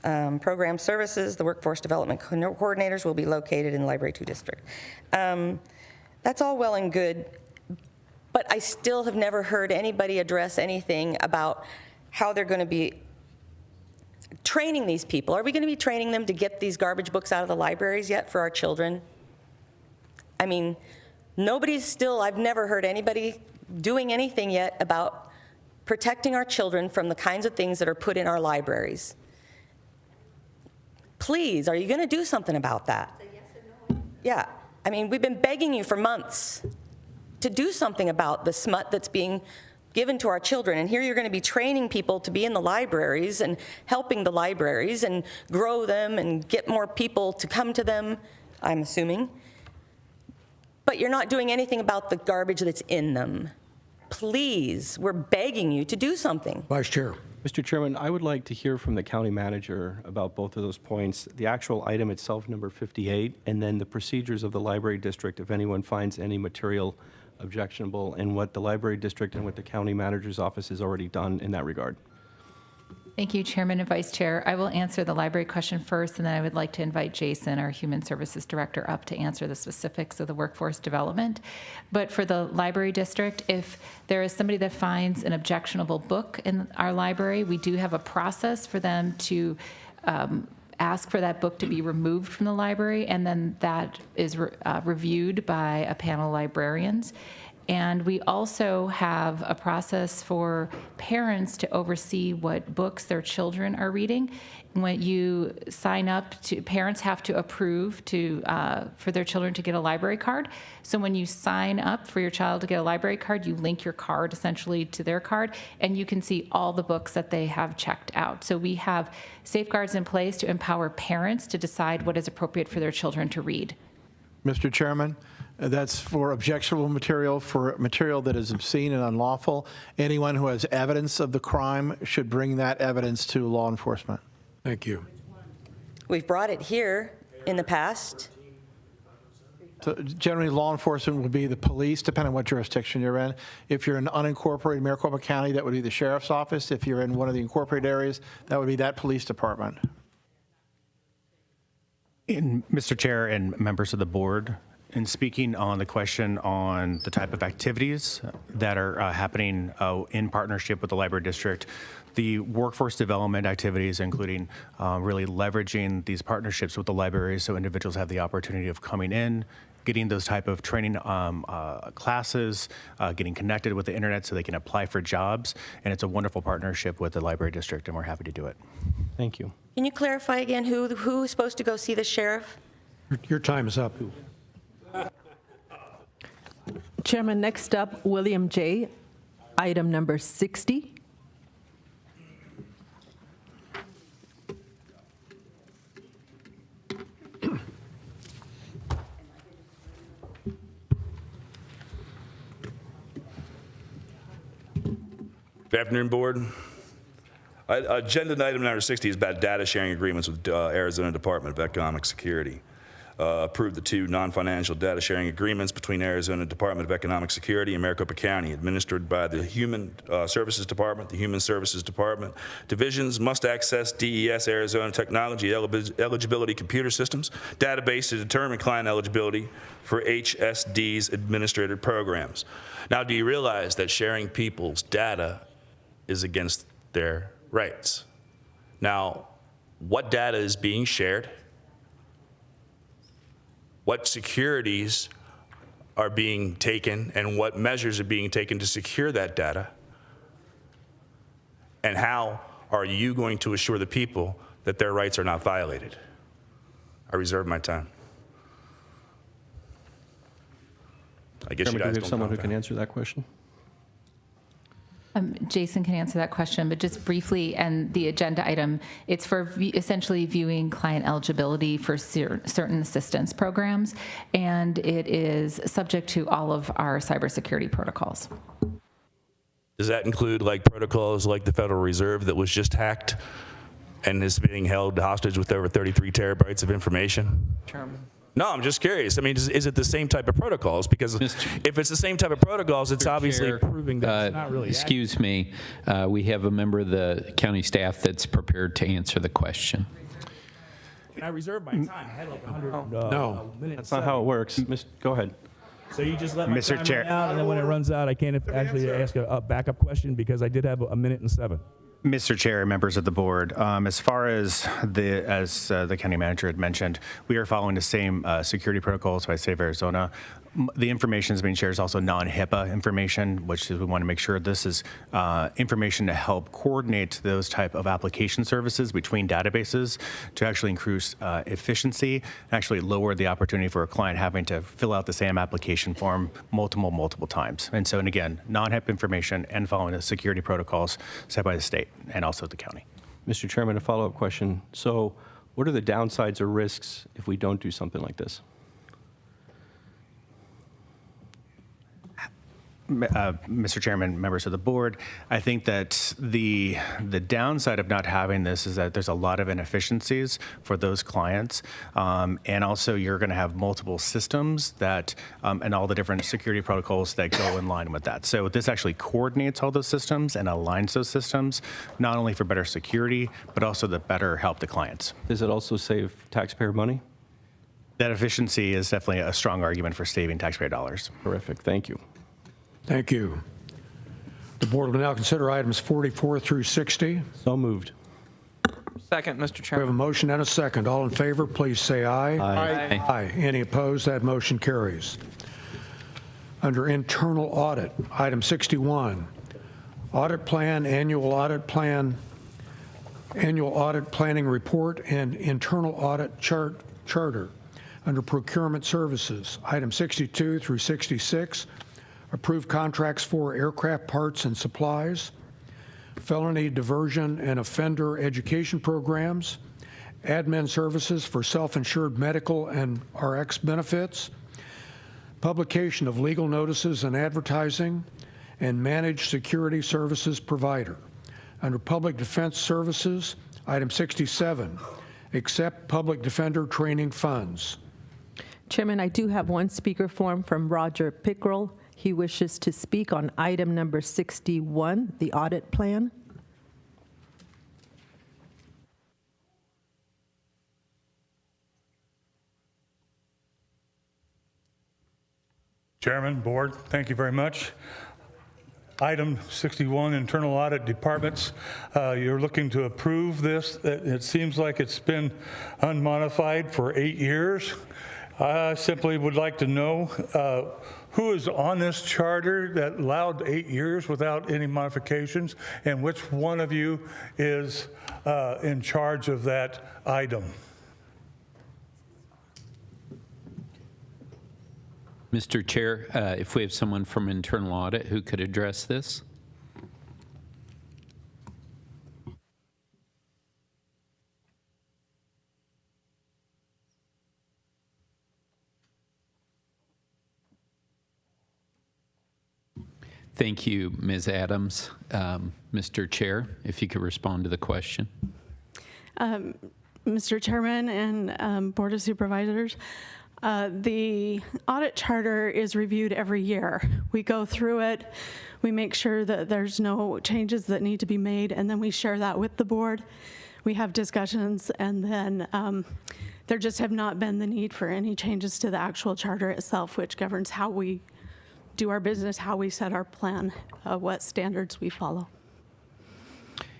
Program services, the workforce development coordinators will be located in the Library 2 District. That's all well and good, but I still have never heard anybody address anything about how they're going to be training these people. Are we going to be training them to get these garbage books out of the libraries yet for our children? I mean, I've never heard anybody doing anything yet about protecting our children from the kinds of things that are put in our libraries. Please, are you going to do something about that? Yes or no? Yeah. I mean, we've been begging you for months to do something about the smut that's being given to our children. And here you're going to be training people to be in the libraries and helping the libraries and grow them and get more people to come to them, I'm assuming. But you're not doing anything about the garbage that's in them. Please, we're begging you to do something. Vice Chair. Mr. Chairman, I would like to hear from the county manager about both of those points, the actual item itself, number 58, and then the procedures of the library district if anyone finds any material objectionable, and what the library district and what the county manager's office has already done in that regard. Thank you, Chairman and Vice Chair. I will answer the library question first, and then I would like to invite Jason, our Human Services Director, up to answer the specifics of the workforce development. But for the library district, if there is somebody that finds an objectionable book in our library, we do have a process for them to ask for that book to be removed from the library, and then that is reviewed by a panel of librarians. And we also have a process for parents to oversee what books their children are reading. When you sign up, parents have to approve for their children to get a library card. So when you sign up for your child to get a library card, you link your card essentially to their card, and you can see all the books that they have checked out. So we have safeguards in place to empower parents to decide what is appropriate for their children to read. Mr. Chairman, that's for objectionable material, for material that is obscene and unlawful. Anyone who has evidence of the crime should bring that evidence to law enforcement. Thank you. We've brought it here in the past. So generally, law enforcement would be the police, depending on what jurisdiction you're in. If you're in unincorporated Maricopa County, that would be the sheriff's office. If you're in one of the incorporated areas, that would be that police department. Mr. Chair and members of the board, in speaking on the question on the type of activities that are happening in partnership with the library district, the workforce development activities, including really leveraging these partnerships with the libraries so individuals have the opportunity of coming in, getting those type of training classes, getting connected with the internet so they can apply for jobs. And it's a wonderful partnership with the library district, and we're happy to do it. Thank you. Can you clarify again who is supposed to go see the sheriff? Your time is up. Chairman, next up, William J., item number 60. Good afternoon, Board. Agenda item number 60 is about data sharing agreements with Arizona Department of Economic Security. Approve the two non-financial data sharing agreements between Arizona Department of Economic Security and Maricopa County, administered by the Human Services Department. The Human Services Department divisions must access DES Arizona Technology Eligibility Computer Systems database to determine client eligibility for HSD's administrative programs. Now, do you realize that sharing people's data is against their rights? Now, what data is being shared? What securities are being taken and what measures are being taken to secure that data? And how are you going to assure the people that their rights are not violated? I reserve my time. I guess you guys Chairman, do we have don't someone who comment. can answer that question? Jason can answer that question, but just briefly, and the agenda item, it's for essentially viewing client eligibility for certain assistance programs, and it is subject to all of our cybersecurity protocols. Does that include like protocols like the Federal Reserve that was just hacked and is being held hostage with over 33 terabytes of information? Chairman. No, I'm just curious. I mean, is it the same type of protocols? Because if it's the same type of protocols, it's obviously Chair, proving that it's not really excuse me, we have a member of the county staff that's prepared to answer the question. Can I reserve my time? I had like 100 No, minutes. that's not how it works. Go ahead. So you just let my Mr. time Chair. run out, and then when it runs out, I can't actually ask a backup question because I did have a minute and 7. Mr. Chair, members of the board, as far as the county manager had mentioned, we are following the same security protocols by State of Arizona. The information is being shared is also non-HIPAA information, which is we want to make sure this is information to help coordinate those type of application services between databases to actually increase efficiency and actually lower the opportunity for a client having to fill out the same application form multiple times. And so, and again, non-HIPAA information and following the security protocols set by the state and also the county. Mr. Chairman, a follow-up question. So what are the downsides or risks if we don't do something like this? Mr. Chairman, members of the board, I think that the downside of not having this is that there's a lot of inefficiencies for those clients. And also you're going to have multiple systems that, and all the different security protocols that go in line with that. So this actually coordinates all those systems and aligns those systems, not only for better security, but also to better help the clients. Does it also save taxpayer money? That efficiency is definitely a strong argument for saving taxpayer dollars. Terrific. Thank you. Thank you. The board will now consider items 44 through 60. So moved. Second, Mr. We have a Chairman. motion and a second. All in favor, please say aye. Aye. Aye. Any opposed? That motion carries. Under internal audit, item 61, audit plan, annual audit plan, annual audit planning report, and internal audit charter. Under procurement services, item 62 through 66, approved contracts for aircraft parts and supplies, felony diversion and offender education programs, admin services for self-insured medical and RX benefits, publication of legal notices and advertising, and managed security services provider. Under public defense services, item 67, accept public defender training funds. Chairman, I do have one speaker form from Roger Pickrell. He wishes to speak on item number 61, the audit plan. Chairman, Board, thank you very much. Item 61, internal audit departments. You're looking to approve this. It seems like it's been unmodified for 8 years. I simply would like to know who is on this charter that allowed 8 years without any modifications, and which one of you is in charge of that item. Mr. Chair, if we have someone from internal audit who could address this. Thank you, Ms. Adams. Mr. Chair, if you could respond to the question. Mr. Chairman and Board of Supervisors, the audit charter is reviewed every year. We go through it, we make sure that there's no changes that need to be made, and then we share that with the board. We have discussions, and then there just have not been the need for any changes to the actual charter itself, which governs how we do our business, how we set our plan, what standards we follow.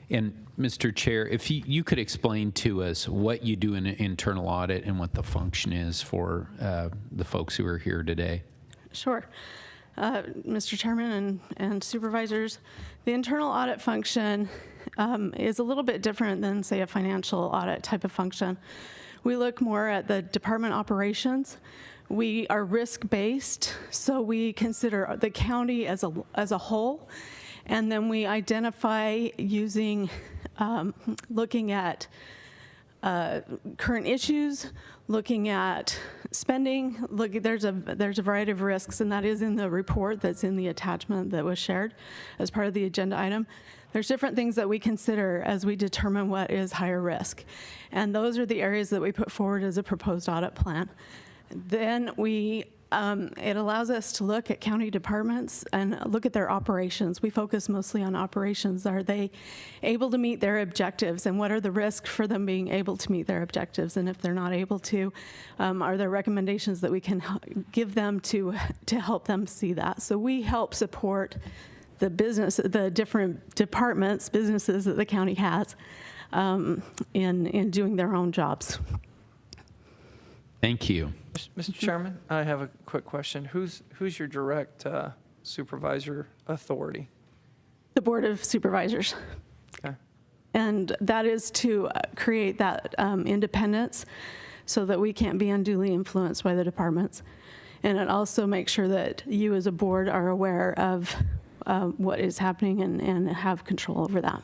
And Mr. Chair, if you could explain to us what you do in an internal audit and what the function is for the folks who are here today. Sure. Mr. Chairman and supervisors, the internal audit function is a little bit different than, say, a financial audit type of function. We look more at the department operations. We are risk-based, so we consider the county as a whole, and then we identify using, looking at current issues, looking at spending. There's a variety of risks, and that is in the report that's in the attachment that was shared as part of the agenda item. There's different things that we consider as we determine what is higher risk, and those are the areas that we put forward as a proposed audit plan. Then it allows us to look at county departments and look at their operations. We focus mostly on operations. Are they able to meet their objectives, and what are the risks for them being able to meet their objectives? And if they're not able to, are there recommendations that we can give them to help them see that? So we help support the different departments, businesses that the county has in doing their own jobs. Thank you. Mr. Chairman, I have a quick question. Who's your direct supervisor authority? The Board of Supervisors. Okay. And that is to create that independence so that we can't be unduly influenced by the departments. And it also makes sure that you as a board are aware of what is happening and have control over that.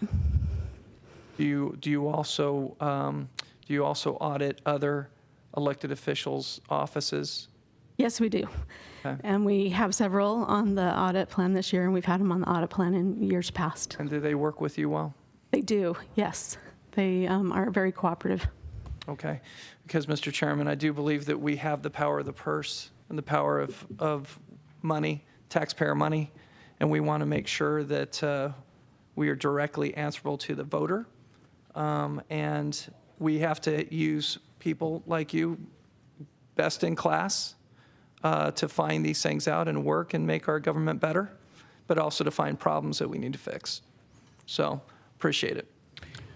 Do you also audit other elected officials' offices Yes, we do. Okay. And we have several on the audit plan this year, and we've had them on the audit plan in years past. And do they work with you well? They do, yes. They are very cooperative. Okay. Because, Mr. Chairman, I do believe that we have the power of the purse and the power of money, taxpayer money, and we want to make sure that we are directly answerable to the voter. And we have to use people like you, best in class, to find these things out and work and make our government better, but also to find problems that we need to fix. So, appreciate it.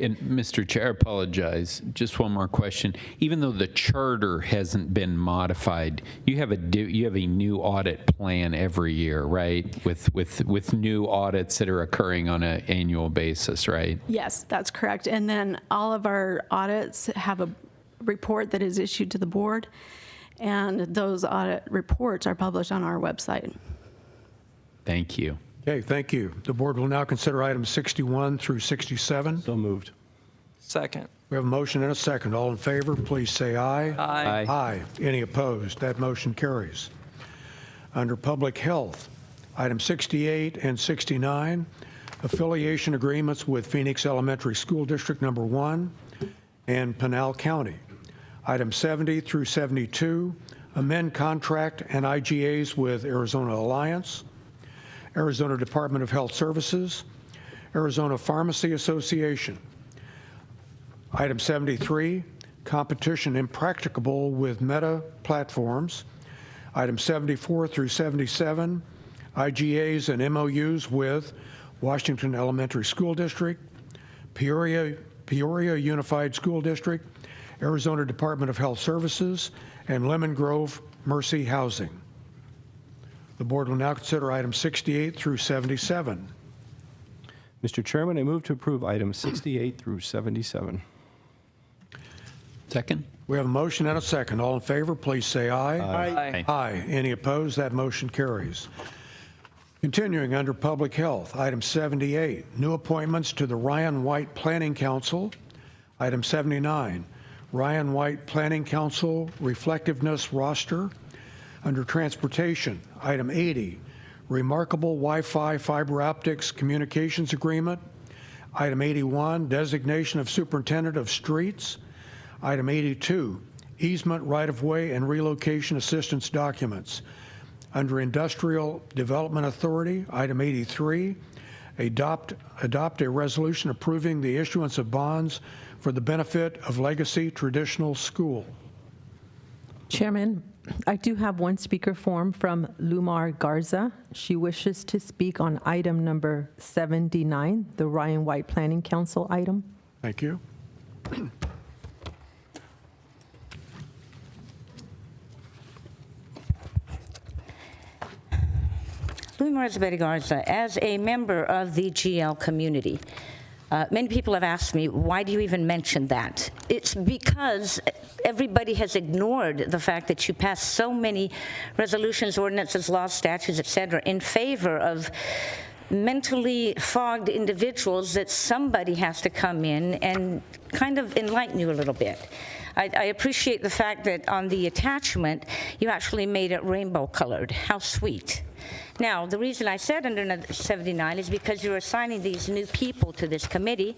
And Mr. Chair, I apologize. Just one more question. Even though the charter hasn't been modified, you have a new audit plan every year, right? With new audits that are occurring on an annual basis, right? Yes, that's correct. And then all of our audits have a report that is issued to the board, and those audit reports are published on our website. Thank you. Okay, thank you. The board will now consider items 61 through 67. So moved. Second. We have a motion and a second. All in favor, please say aye. Aye. Aye. Any opposed? That motion carries. Under Public Health, item 68 and 69, affiliation agreements with Phoenix Elementary School District Number 1 and Pinal County. Item 70 through 72, amend contract and IGAs with Arizona Alliance, Arizona Department of Health Services, Arizona Pharmacy Association. Item 73, competition impracticable with Meta platforms. Item 74 through 77, IGAs and MOUs with Washington Elementary School District, Peoria Unified School District, Arizona Department of Health Services, and Lemon Grove Mercy Housing. The board will now consider items 68 through 77. Mr. Chairman, I move to approve items 68 through 77. Second. We have a motion and a second. All in favor, please say aye. Aye. Aye. Any opposed? That motion carries. Continuing under Public Health, item 78, new appointments to the Ryan White Planning Council. Item 79, Ryan White Planning Council Reflectiveness Roster. Under Transportation, item 80, Remarkable Wi-Fi Fiber Optics Communications Agreement. Item 81, Designation of Superintendent of Streets. Item 82, Easement Right-of-Way and Relocation Assistance Documents. Under Industrial Development Authority, item 83, adopt a resolution approving the issuance of bonds for the benefit of Legacy Traditional School. Chairman, I do have one speaker form from Lumar Garza. She wishes to speak on item number 79, the Ryan White Planning Council item. Thank you. Lumar Garza, as a member of the GL community, many people have asked me, why do you even mention that? It's because everybody has ignored the fact that you pass so many resolutions, ordinances, laws, statutes, et cetera, in favor of mentally fogged individuals that somebody has to come in and kind of enlighten you a little bit. I appreciate the fact that on the attachment, you actually made it rainbow colored. How sweet. Now, the reason I said under 79 is because you're assigning these new people to this committee.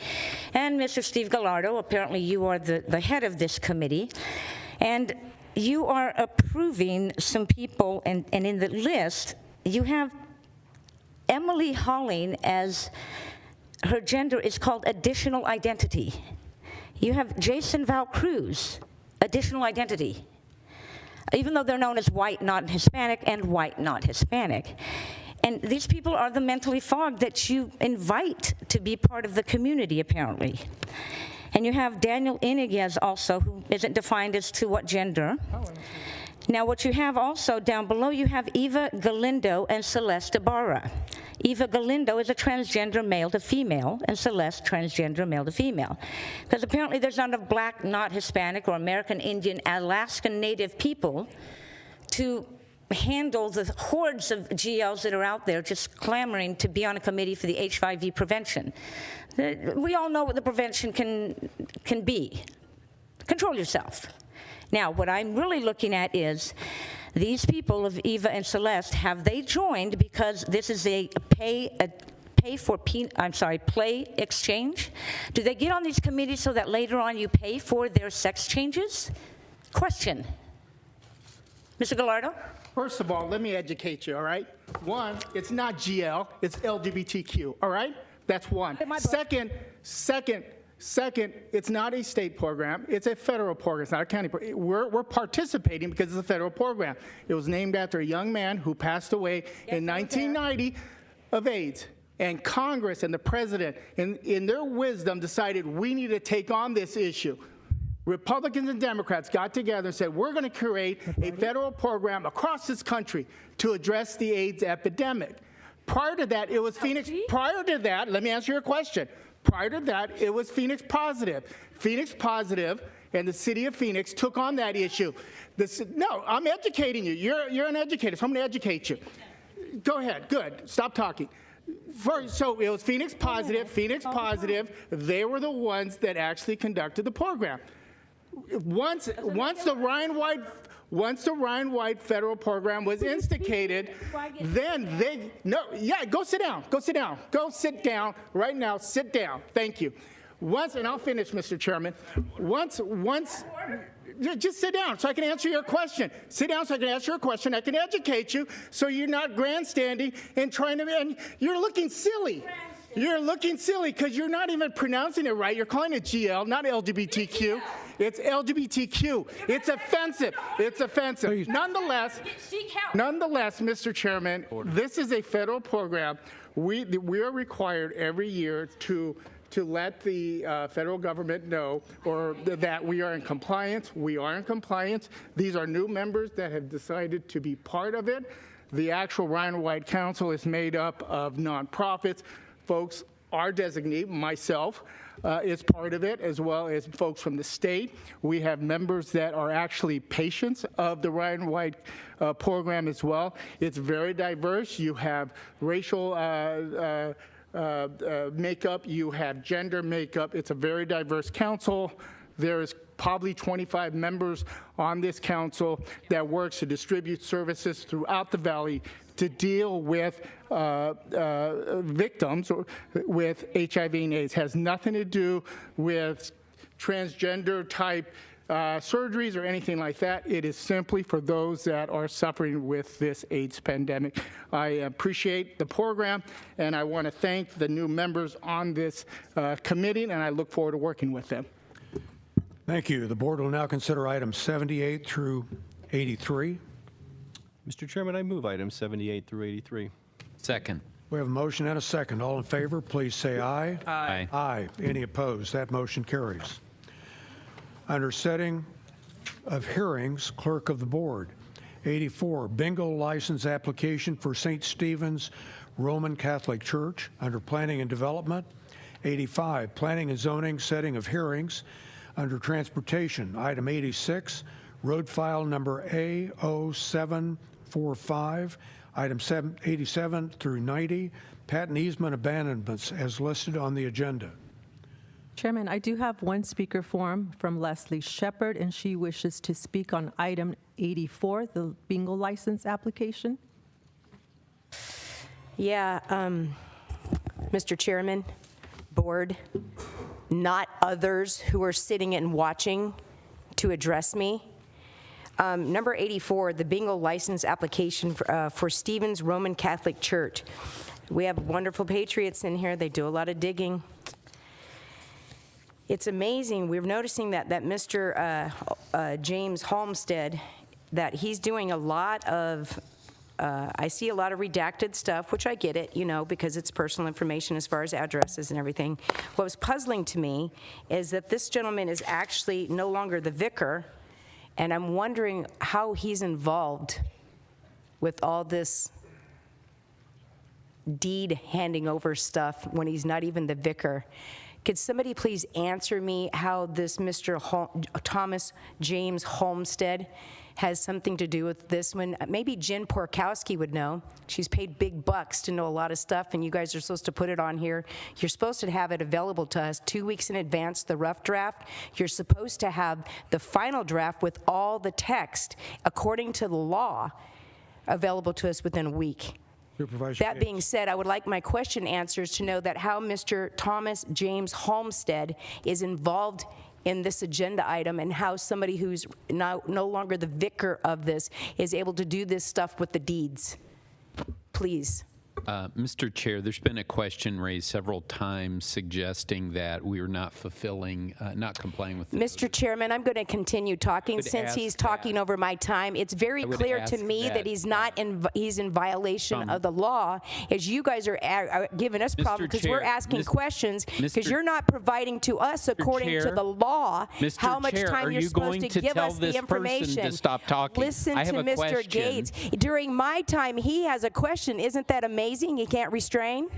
And Mr. Steve Gallardo, apparently you are the head of this committee. And you are approving some people, and in the list, you have Emily Holling as her gender is called additional identity. You have Jason Val Cruz, additional identity, even though they're known as white, not Hispanic, and white, not Hispanic. And these people are the mentally fogged that you invite to be part of the community, apparently. And you have Daniel Iniguez also, who isn't defined as to what gender. Now, what you have also down below, you have Eva Galindo and Celeste Ibarra. Eva Galindo is a transgender male to female, and Celeste transgender male to female. Because apparently there's not enough black, not Hispanic, or American Indian, Alaskan Native people to handle the hordes of GLs that are out there just clamoring to be on a committee for the HIV prevention. We all know what the prevention can be. Control yourself. Now, what I'm really looking at is These people of Eva and Celeste, have they joined because this is a play exchange? Do they get on these committees so that later on you pay for their sex changes? Question. Mr. Gallardo? First of all, let me educate you, all right? One, it's not GL, it's LGBTQ, all right? That's one. Second, it's not a state program, it's a federal program, it's not a county program. We're participating because it's a federal program. It was named after a young man who passed away in 1990 of AIDS. And Congress and the president, in their wisdom, decided we need to take on this issue. Republicans and Democrats got together and said, we're going to create a federal program across this country to address the AIDS epidemic. Prior to that, it was Phoenix. Prior to that, let me answer your question. Prior to that, it was Phoenix Positive. Phoenix Positive and the city of Phoenix took on that issue. No, I'm educating you. You're an educator, so I'm going to educate you. Go ahead. Good. Stop talking. So it was Phoenix Positive. Phoenix Positive, they were the ones that actually conducted the program. Once the Ryan White federal program was instigated, then go sit down right now, sit down. Thank you. And I'll finish, Mr. Chairman. Just sit down so I can answer your question. Sit down so I can answer your question. I can educate you so you're not grandstanding and and you're looking silly. You're looking silly because you're not even pronouncing it right. You're calling it GL, not LGBTQ. It's LGBTQ. It's offensive. It's offensive. Nonetheless, Mr. Chairman, this is a federal program. We are required every year to let the federal government know that we are in compliance. We are in compliance. These are new members that have decided to be part of it. The actual Ryan White Council is made up of nonprofits. Folks, our designee, myself, is part of it, as well as folks from the state. We have members that are actually patients of the Ryan White program as well. It's very diverse. You have racial makeup, you have gender makeup. It's a very diverse council. There's probably 25 members on this council that works to distribute services throughout the valley to deal with victims with HIV and AIDS. Has nothing to do with transgender type surgeries or anything like that. It is simply for those that are suffering with this AIDS pandemic. I appreciate the program, and I want to thank the new members on this committee, and I look forward to working with them. Thank you. The board will now consider items 78 through 83. Mr. Chairman, I move items 78 through 83. Second. We have a motion and a second. All in favor, please say aye. Aye. Aye. Any opposed? That motion carries. Under setting of hearings, clerk of the board. 84, bingo license application for St. Stephen's Roman Catholic Church. Under planning and development. 85, planning and zoning, setting of hearings. Under transportation, item 86, road file number A0745, item 87 through 90, patent easement abandonments as listed on the agenda. Chairman, I do have one speaker form from Leslie Shepard, and she wishes to speak on item 84, the bingo license application. Yeah, Mr. Chairman, board, not others who are sitting and watching to address me. Number 84, the bingo license application for Stephen's Roman Catholic Church. We have wonderful patriots in here. They do a lot of digging. It's amazing. We're noticing that Mr. James Halmstead, that he's doing a lot of, I see a lot of redacted stuff, which I get it, because it's personal information as far as addresses and everything. What was puzzling to me is that this gentleman is actually no longer the vicar, and I'm wondering how he's involved with all this deed handing over stuff when he's not even the vicar. Could somebody please answer me how this Thomas James Homestead has something to do with this one? Maybe Jen Porkowski would know. She's paid big bucks to know a lot of stuff, and you guys are supposed to put it on here. You're supposed to have it available to us 2 weeks in advance, the rough draft. You're supposed to have the final draft with all the text, according to the law, available to us within a week. Supervisor That being said, I would like my question answers to know that how Mr. Thomas James Homestead is involved in this agenda item, and how somebody who's no longer the vicar of this is able to do this stuff with the deeds. Please. Mr. Chair, there's been a question raised several times suggesting that we are not fulfilling, not complying with the Mr. Chairman, I'm going to continue talking since he's talking over my time. It's very clear to me that he's not he's in violation of the law, as you guys are giving us problems because we're asking questions because you're not providing to us according to the law how much time you're supposed to give us the information. To stop talking? Listen I have to a Mr. question. Gates. During my time, he has a question. Isn't that amazing? He can't restrain.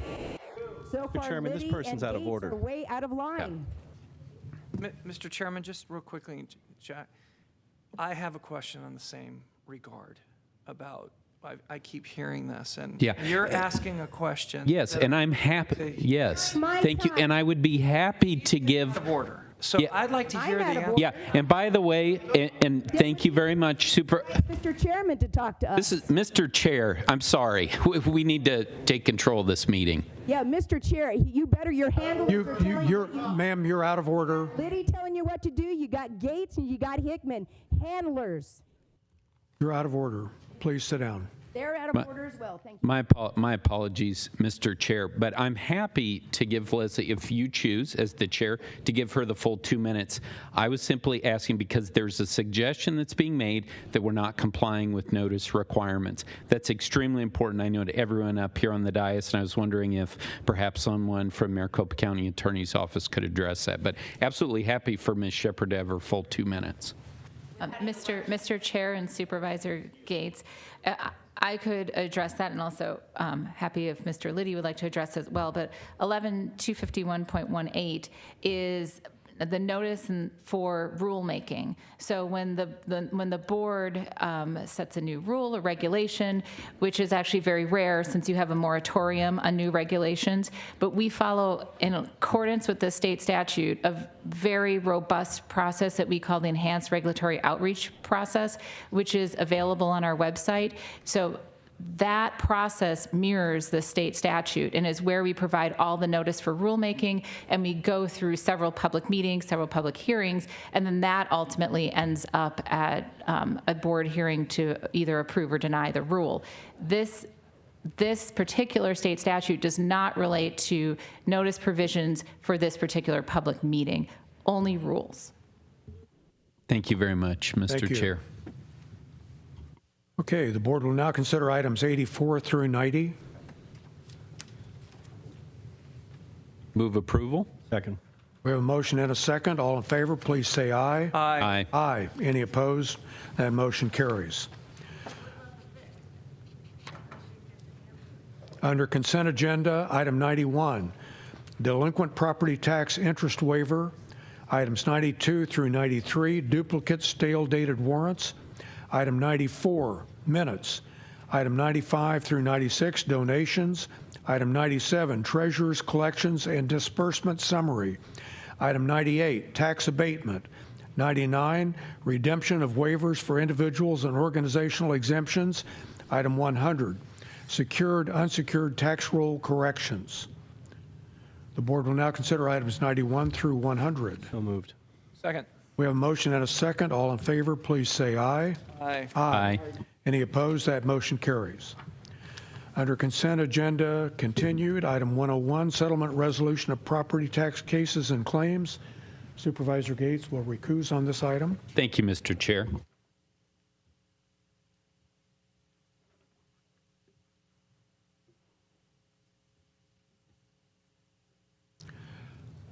So far, Chairman, this Liddy person's and out of Gates order. are way out of line. Mr. Chairman, just real quickly, Jack, I have a question on the same regard about, I keep hearing this, and Yeah. you're asking a question. Yes, and I'm happy. Yes, thank you. And I would be happy to give. Order. So I'd like to hear the answer. Yeah, and by the way, and thank you very much, Mr. Chairman, to talk to us. This is Mr. Chair. I'm sorry. We need to take control of this meeting. Yeah, Mr. Chair, you better your handlers are telling you. Ma'am, you're out of order. Liddy telling you what to do. You got Gates and you got Hickman. Handlers. You're out of order. Please sit down. They're out of order as well. Thank you. My apologies, Mr. Chair, but I'm happy to give Leslie, if you choose, as the chair, to give her the full 2 minutes. I was simply asking because there's a suggestion that's being made that we're not complying with notice requirements. That's extremely important. I know to everyone up here on the dais, and I was wondering if perhaps someone from Maricopa County Attorney's Office could address that. But absolutely happy for Ms. Shepherd to have her full 2 minutes. Mr. Chair and Supervisor Gates, I could address that, and also happy if Mr. Liddy would like to address as well, but 11251.18 is the notice for rulemaking. So when the board sets a new rule or regulation, which is actually very rare since you have a moratorium on new regulations, but we follow in accordance with the state statute a very robust process that we call the enhanced regulatory outreach process, which is available on our website. So that process mirrors the state statute and is where we provide all the notice for rulemaking, and we go through several public meetings, several public hearings, and then that ultimately ends up at a board hearing to either approve or deny the rule. This particular state statute does not relate to notice provisions for this particular public meeting, only rules. Thank you very much, Mr. Chair. Okay, the board will now consider items 84 through 90. Move approval. Second. We have a motion and a second. All in favor, please say aye. Aye. Aye. Any opposed? That motion carries. Under consent agenda, item 91, delinquent property tax interest waiver. Items 92 through 93, duplicate stale dated warrants. Item 94, minutes. Item 95 through 96, donations. Item 97, treasurer's collections and disbursement summary. Item 98, tax abatement. 99, redemption of waivers for individuals and organizational exemptions. Item 100, secured, unsecured tax roll corrections. The board will now consider items 91 through 100. So moved. Second. We have a motion and a second. All in favor, please say aye. Aye. Aye. Any opposed? That motion carries. Under consent agenda, continued, item 101, settlement resolution of property tax cases and claims. Supervisor Gates will recuse on this item. Thank you, Mr. Chair.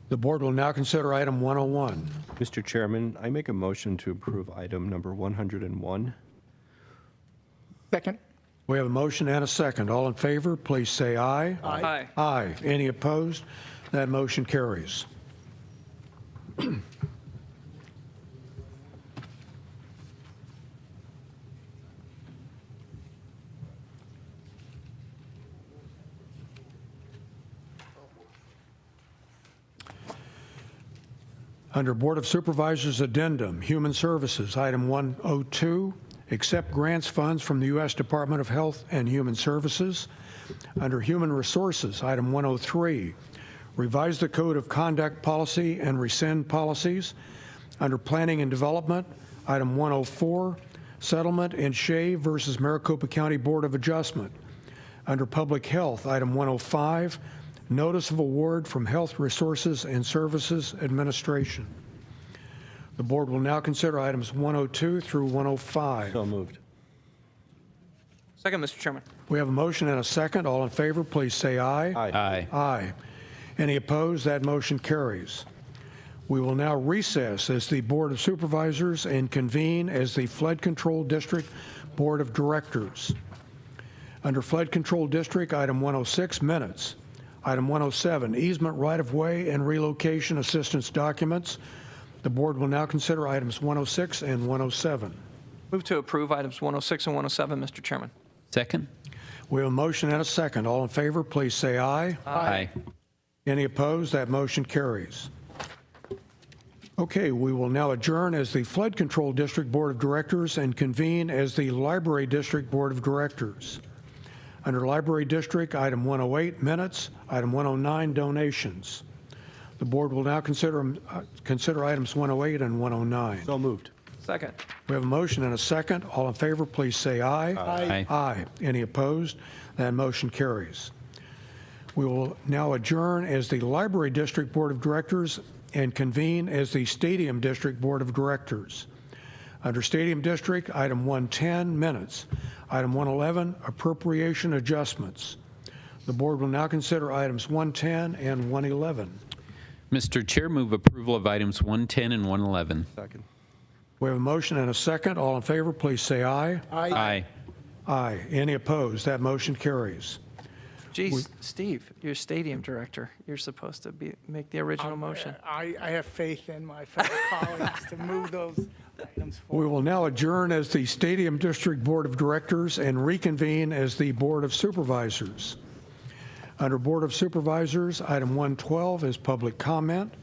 The board will now consider item 101. Mr. Chairman, I make a motion to approve item number 101. Second. We have a motion and a second. All in favor, please say aye. Aye. Aye. Any opposed? That motion carries. Under Board of Supervisors Addendum, Human Services, item 102, accept grants funds from the U.S. Department of Health and Human Services. Under Human Resources, item 103, revise the Code of Conduct policy and rescind policies. Under Planning and Development, item 104, settlement in Shea versus Maricopa County Board of Adjustment. Under Public Health, item 105, notice of award from Health Resources and Services Administration. The board will now consider items 102 through 105. So moved. Second, Mr. Chairman. We have a motion and a second. All in favor, please say aye. Aye. Aye. Any opposed? That motion carries. We will now recess as the Board of Supervisors and convene as the Flood Control District Board of Directors. Under Flood Control District, item 106, minutes. Item 107, easement right-of-way and relocation assistance documents. The board will now consider items 106 and 107. Move to approve items 106 and 107, Mr. Chairman. Second? We have a motion and a second. All in favor, please say aye. Aye. Any opposed? That motion carries. Okay, we will now adjourn as the Flood Control District Board of Directors and convene as the Library District Board of Directors. Under Library District, item 108, minutes. Item 109, donations. The board will now consider items 108 and 109. So moved. Second. We have a motion and a second. All in favor, please say aye. Aye. Aye. Any opposed? That motion carries. We will now adjourn as the Library District Board of Directors and convene as the Stadium District Board of Directors. Under Stadium District, item 110, minutes. Item 111, appropriation adjustments. The board will now consider items 110 and 111. Mr. Chair, move approval of items 110 and 111. Second. We have a motion and a second. All in favor, please say aye. Aye. Aye. Any opposed? That motion carries. Geez, Steve, you're stadium director. You're supposed to make the original motion. I have faith in my fellow colleagues to move those items forward. We will now adjourn as the Stadium District Board of Directors and reconvene as the Board of Supervisors. Under Board of Supervisors, item 112 is public comment.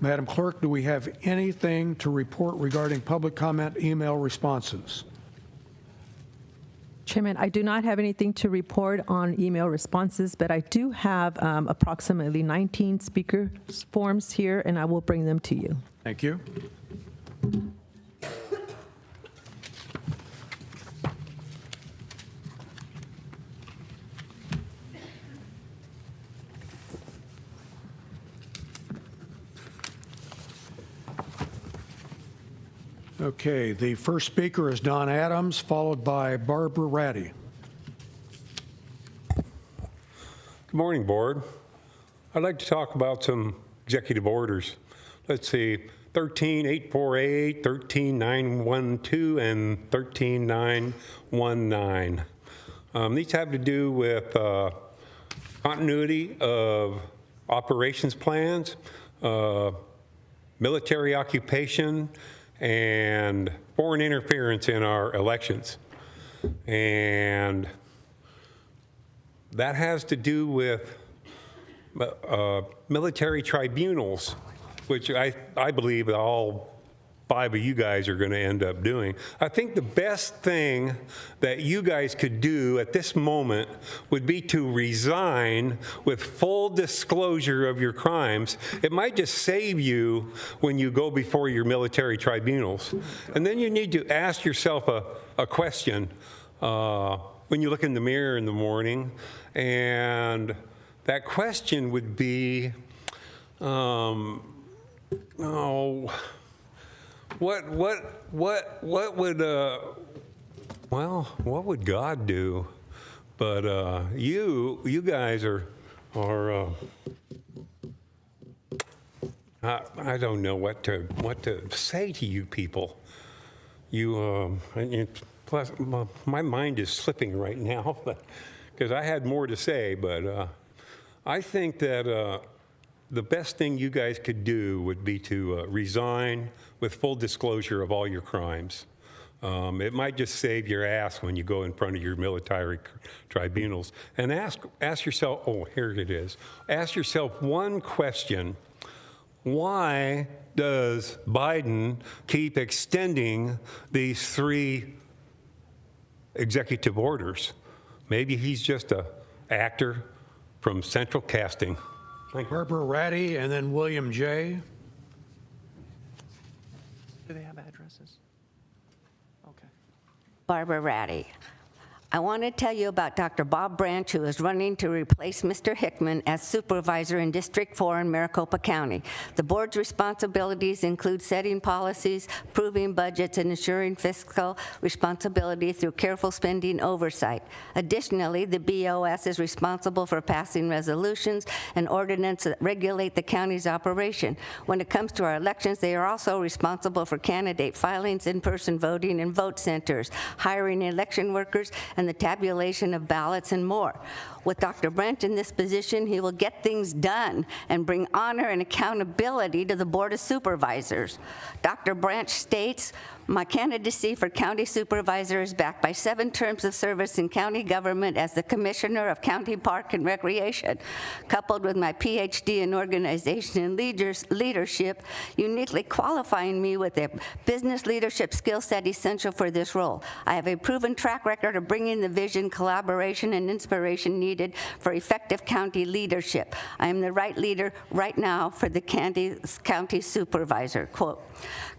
Madam Clerk, do we have anything to report regarding public comment email responses? Chairman, I do not have anything to report on email responses, but I do have approximately 19 speaker forms here, and I will bring them to you. Thank you. Okay, the first speaker is Don Adams, followed by Barbara Ratty. Good morning, Board. I'd like to talk about some executive orders. Let's see, 13848, 13912, and 13919. These have to do with continuity of operations plans, military occupation, and foreign interference in our elections. And that has to do with military tribunals, which I believe all 5 of you guys are going to end up doing. I think the best thing that you guys could do at this moment would be to resign with full disclosure of your crimes. It might just save you when you go before your military tribunals. And then you need to ask yourself a question when you look in the mirror in the morning. And that question would be, what would God do? But you guys are I don't know what to say to you people. Plus my mind is slipping right now, because I had more to say, but I think that the best thing you guys could do would be to resign with full disclosure of all your crimes. It might just save your ass when you go in front of your military tribunals. And ask yourself, oh, here it is. Ask yourself one question. Why does Biden keep extending these 3 executive orders? Maybe he's just an actor from Central Casting. Barbara Ratty and then William J. Do they have addresses? Okay. Barbara Ratty. I want to tell you about Dr. Bob Branch, who is running to replace Mr. Hickman as supervisor in District 4 in Maricopa County. The board's responsibilities include setting policies, approving budgets, and ensuring fiscal responsibility through careful spending oversight. Additionally, the BOS is responsible for passing resolutions and ordinances that regulate the county's operation. When it comes to our elections, they are also responsible for candidate filings, in-person voting, and vote centers, hiring election workers, and the tabulation of ballots and more. With Dr. Branch in this position, he will get things done and bring honor and accountability to the Board of Supervisors. Dr. Branch states, my candidacy for county supervisor is backed by 7 terms of service in county government as the Commissioner of County Park and Recreation, coupled with my PhD in organization and leadership, uniquely qualifying me with a business leadership skill set essential for this role. I have a proven track record of bringing the vision, collaboration, and inspiration needed for effective county leadership. I am the right leader right now for the county supervisor. Quote,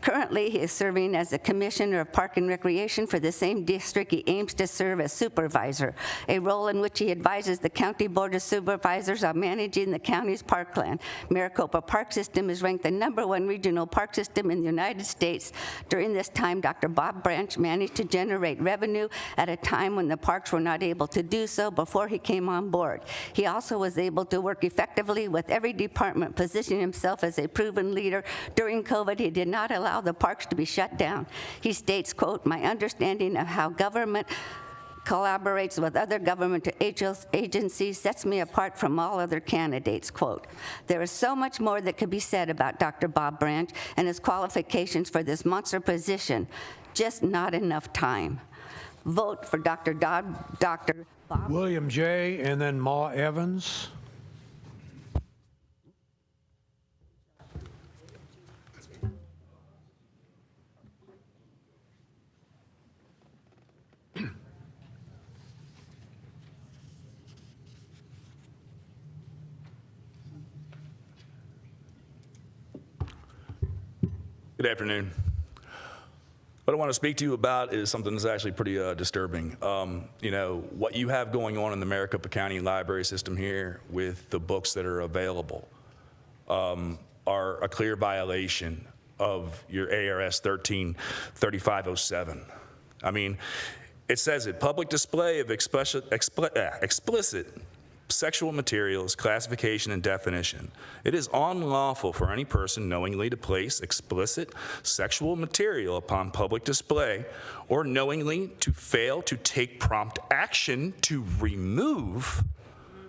currently, he is serving as the Commissioner of Park and Recreation for the same district he aims to serve as supervisor, a role in which he advises the County Board of Supervisors on managing the county's parkland. Maricopa Park System is ranked the #1 regional park system in the United States. During this time, Dr. Bob Branch managed to generate revenue at a time when the parks were not able to do so before he came on board. He also was able to work effectively with every department, positioning himself as a proven leader. During COVID, he did not allow the parks to be shut down. He states, quote, my understanding of how government collaborates with other government agencies sets me apart from all other candidates, quote. There is so much more that could be said about Dr. Bob Branch and his qualifications for this monster position, just not enough time. Vote for Dr. Bob. William J. and then Ma Evans. Good afternoon. What I want to speak to you about is something that's actually pretty disturbing. You know, what you have going on in the Maricopa County library system here with the books that are available are a clear violation of your ARS 133507. I mean, it says it, public display of explicit sexual materials, classification, and definition. It is unlawful for any person knowingly to place explicit sexual material upon public display or knowingly to fail to take prompt action to remove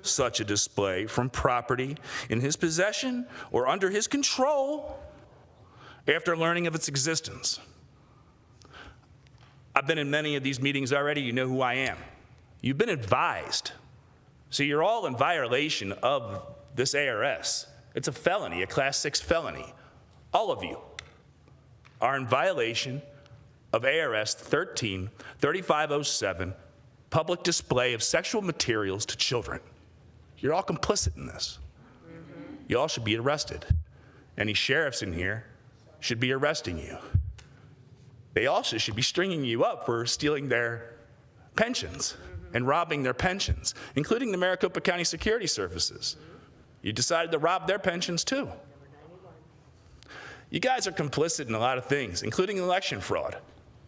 such a display from property in his possession or under his control after learning of its existence. I've been in many of these meetings already. You know who I am. You've been advised. So you're all in violation of this ARS. It's a felony, a Class 6 felony. All of you are in violation of ARS 133507, public display of sexual materials to children. You're all complicit in this. You all should be arrested. Any sheriffs in here should be arresting you. They also should be stringing you up for stealing their pensions and robbing their pensions, including the Maricopa County Security Services. You decided to rob their pensions too. You guys are complicit in a lot of things, including election fraud.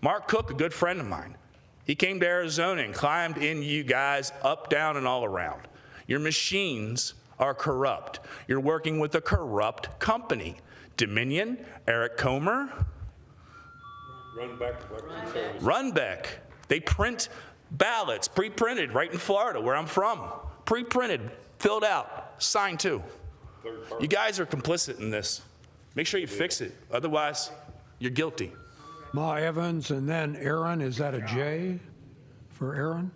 Mark Cook, a good friend of mine, he came to Arizona and climbed in you guys up, down, and all around. Your machines are corrupt. You're working with a corrupt company. Dominion, Eric Comer, Runbeck. They print ballots, pre-printed right in Florida, where I'm from. Pre-printed, filled out, signed too. You guys are complicit in this. Make sure you fix it. Otherwise, you're guilty. Ma Evans, and then Aaron. Is that a J for Aaron?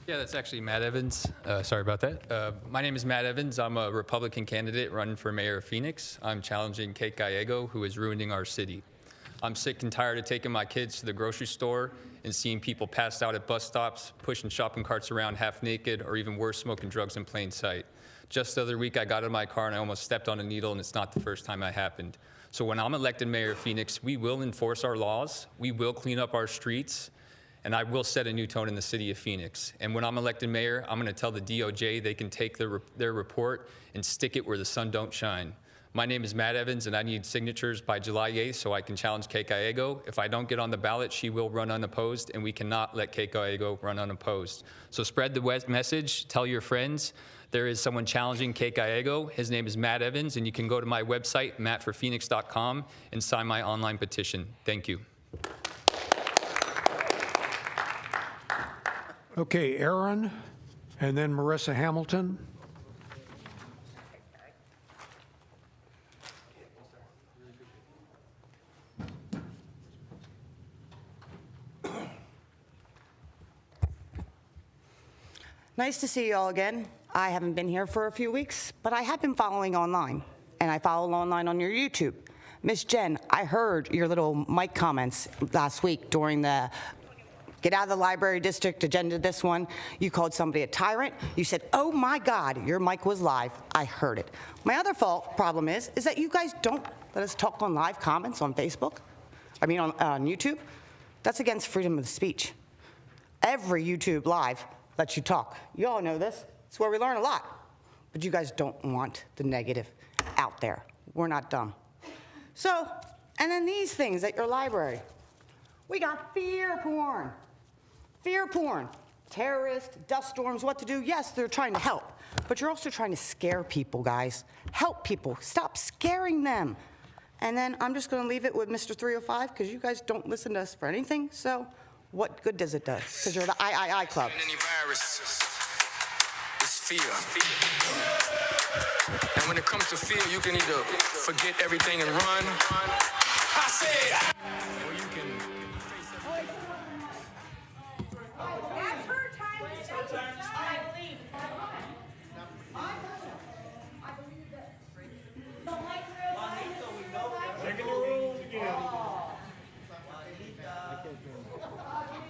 Yeah, that's actually Matt Evans. Sorry about that. My name is Matt Evans. I'm a Republican candidate running for mayor of Phoenix. I'm challenging Kate Gallego, who is ruining our city. I'm sick and tired of taking my kids to the grocery store and seeing people passed out at bus stops, pushing shopping carts around half naked, or even worse, smoking drugs in plain sight. Just the other week, I got in my car and I almost stepped on a needle, and it's not the first time that happened. So when I'm elected mayor of Phoenix, we will enforce our laws, we will clean up our streets, and I will set a new tone in the city of Phoenix. And when I'm elected mayor, I'm going to tell the DOJ they can take their report and stick it where the sun don't shine. My name is Matt Evans, and I need signatures by July 8th so I can challenge Kate Gallego. If I don't get on the ballot, she will run unopposed, and we cannot let Kate Gallego run unopposed. So spread the message, tell your friends. There is someone challenging Kate Gallego. His name is Matt Evans, and you can go to my website, mattforphoenix.com, and sign my online petition. Thank you. Okay, Aaron, and then Marissa Hamilton. Nice to see you all again. I haven't been here for a few weeks, but I have been following online, and I follow online on your YouTube. Miss Jen, I heard your little mic comments last week during the Get Out of the Library District agenda, this one. You called somebody a tyrant. You said, oh my God, your mic was live. I heard it. My other problem is that you guys don't let us talk on live comments on Facebook. I mean, on YouTube. That's against freedom of speech. Every YouTube live lets you talk. You all know this. It's where we learn a lot. But you guys don't want the negative out there. We're not dumb. So, and then these things at your library. We got fear porn. Fear porn. Terrorists, dust storms, what to do. Yes, they're trying to help. But you're also trying to scare people, guys. Help people. Stop scaring them. And then I'm just going to leave it with Mr. 305 because you guys don't listen to us for anything. So what good does it do? Because you're the III club. Any virus is fear. And when it comes to fear, you can either forget everything and run. I said, or you can. That's her time to step aside. I believe.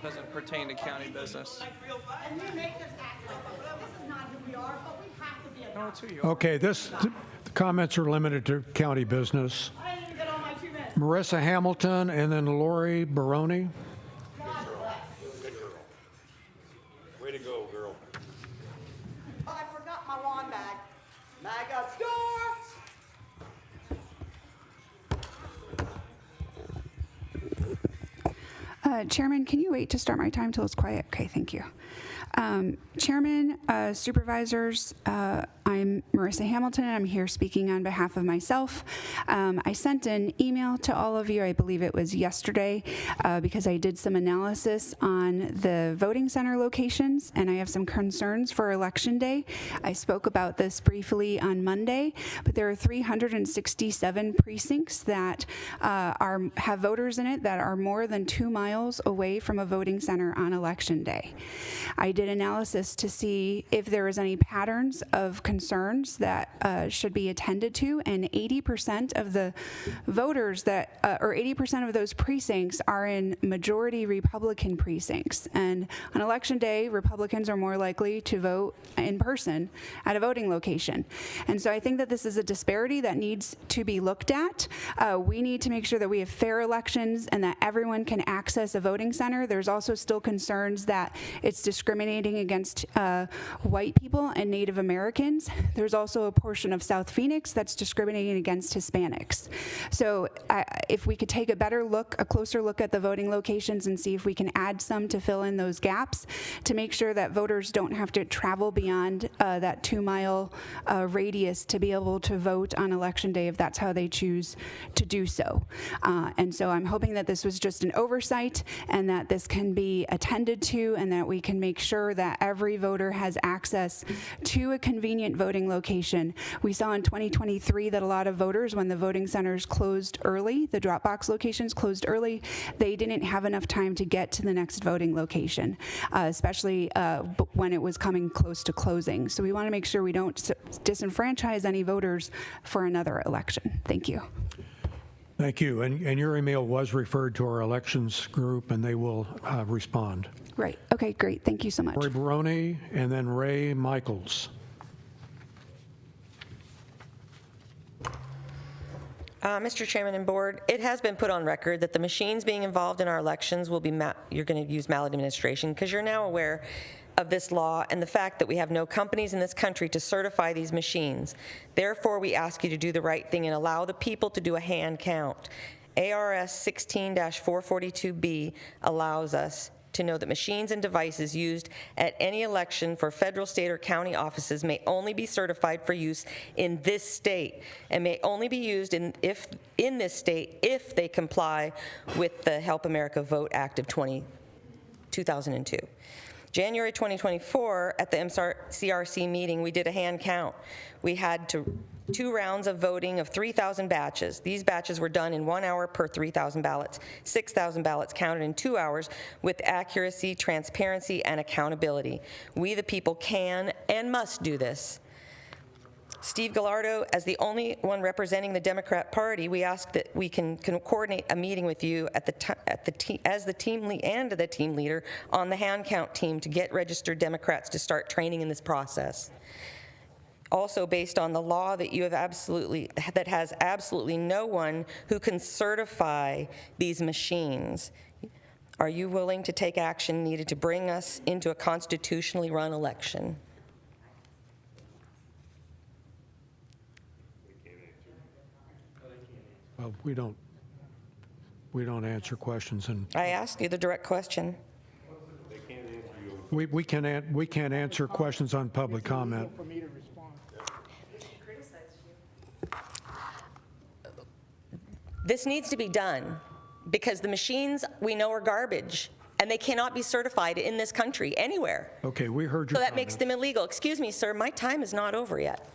Doesn't pertain to county business. And you make us act like this is not who we are, but we have to be a No, it's who you are. Okay, the comments are limited to county business. I didn't even get all my 2 minutes. Marissa Hamilton, and then Lori Baroni. Way to go, girl. Oh, I forgot my wand bag. Bag up door. Chairman, can you wait to start my time till it's quiet? Okay, thank you. Chairman, Supervisors, I'm Marissa Hamilton. I'm here speaking on behalf of myself. I sent an email to all of you, I believe it was yesterday, because I did some analysis on the voting center locations, and I have some concerns for Election Day. I spoke about this briefly on Monday, but there are 367 precincts that have voters in it that are more than 2 miles away from a voting center on Election Day. I did analysis to see if there was any patterns of concerns that should be attended to, and 80% of the voters that, or 80% of those precincts are in majority Republican precincts. And on Election Day, Republicans are more likely to vote in person at a voting location. And so I think that this is a disparity that needs to be looked at. We need to make sure that we have fair elections and that everyone can access a voting center. There's also still concerns that it's discriminating against white people and Native Americans. There's also a portion of South Phoenix that's discriminating against Hispanics. So if we could take a better look, a closer look at the voting locations and see if we can add some to fill in those gaps to make sure that voters don't have to travel beyond that 2-mile radius to be able to vote on Election Day if that's how they choose to do so. And so I'm hoping that this was just an oversight and that this can be attended to and that we can make sure that every voter has access to a convenient second voting location. We saw in 2023 that a lot of voters, when the voting centers closed early, the drop box locations closed early, they didn't have enough time to get to the next voting location, especially when it was coming close to closing. So we want to make sure we don't disenfranchise any voters for another election. Thank you. Thank you. And your email was referred to our elections group, and they will respond. Right. Okay, great. Thank you so much. Roy Barone, and then Ray Michaels. Mr. Chairman and Board, it has been put on record that the machines being involved in our elections will be, you're going to use maladministration, because you're now aware of this law and the fact that we have no companies in this country to certify these machines. Therefore, we ask you to do the right thing and allow the people to do a hand count. ARS 16-442B allows us to know that machines and devices used at any election for federal, state, or county offices may only be certified for use in this state and may only be used in this state if they comply with the Help America Vote Act of 2002. January 2024, at the MCRC meeting, we did a hand count. We had 2 rounds of voting of 3,000 batches. These batches were done in 1 hour per 3,000 ballots. 6,000 ballots counted in 2 hours with accuracy, transparency, and accountability. We, the people, can and must do this. Steve Gallardo, as the only one representing the Democrat Party, we ask that we can coordinate a meeting with you as the team leader on the hand count team to get registered Democrats to start training in this process. Also, based on the law that that has absolutely no one who can certify these machines, are you willing to take action needed to bring us into a constitutionally run election? Well, we don't answer questions, and I asked you the direct question. we can't answer questions on public comment. This needs to be done because the machines we know are garbage and they cannot be certified in this country anywhere. Okay, we heard your So that makes them illegal. Excuse me, sir, my time is not over yet.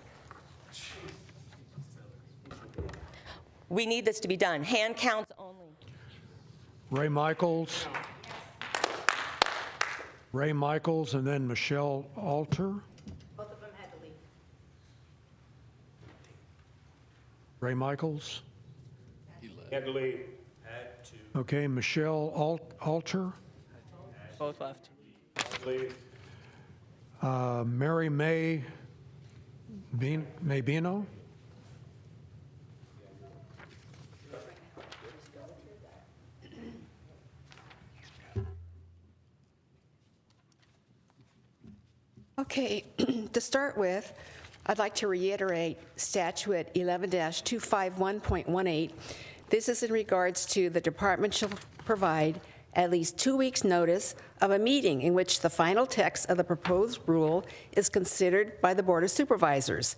We need this to be done. Hand counts only. Ray Michaels. Ray Michaels, and then Michelle Alter. Both of them had to leave. Ray Michaels. Had to leave. Okay, Michelle Alter. Both left. Mary May Bino. Okay, to start with, I'd like to reiterate Statute 11-251.18. This is in regards to the department shall provide at least 2 weeks' notice of a meeting in which the final text of the proposed rule is considered by the Board of Supervisors.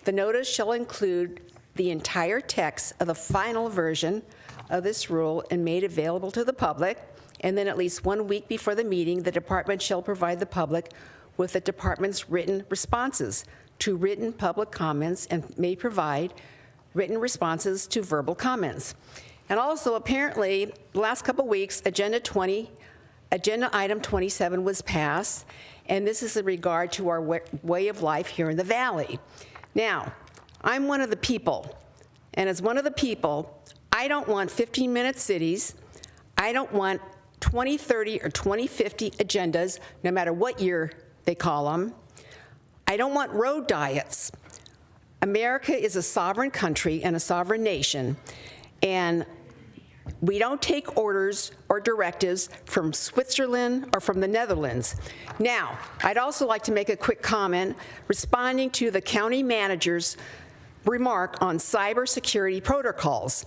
The notice shall include the entire text of the final version of this rule and made available to the public, and then at least 1 week before the meeting, the department shall provide the public with the department's written responses to written public comments and may provide written responses to verbal comments. And also, apparently, the last couple weeks, Agenda Item 27 was passed, and this is in regard to our way of life here in the Valley. Now, I'm one of the people, and as one of the people, I don't want 15-minute cities. I don't want 2030 or 2050 agendas, no matter what year they call them. I don't want road diets. America is a sovereign country and a sovereign nation, and we don't take orders or directives from Switzerland or from the Netherlands. Now, I'd also like to make a quick comment responding to the county manager's remark on cybersecurity protocols.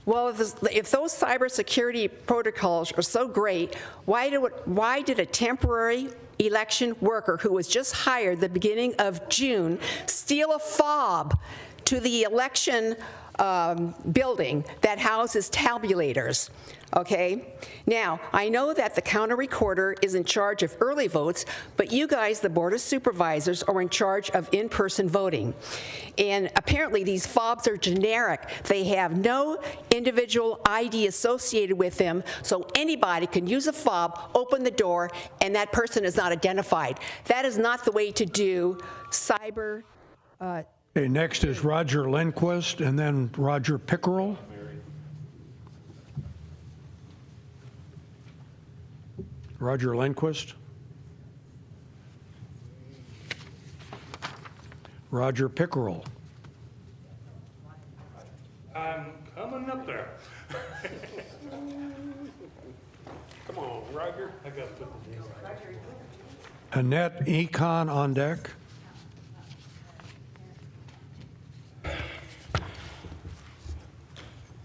Well, if those cybersecurity protocols are so great, why did a temporary election worker who was just hired the beginning of June steal a fob to the election building that houses tabulators. Okay? Now, I know that the county recorder is in charge of early votes, but you guys, the Board of Supervisors, are in charge of in-person voting. And apparently these fobs are generic. They have no individual ID associated with them, so anybody can use a fob, open the door, and that person is not identified. That is not the way to do cyber. Okay, next is Roger Lindquist, and then Roger Pickerel. Roger Lindquist. Roger Pickerel. I'm coming up there. Come on, Roger. I got to put the name right. Annette Econ on deck.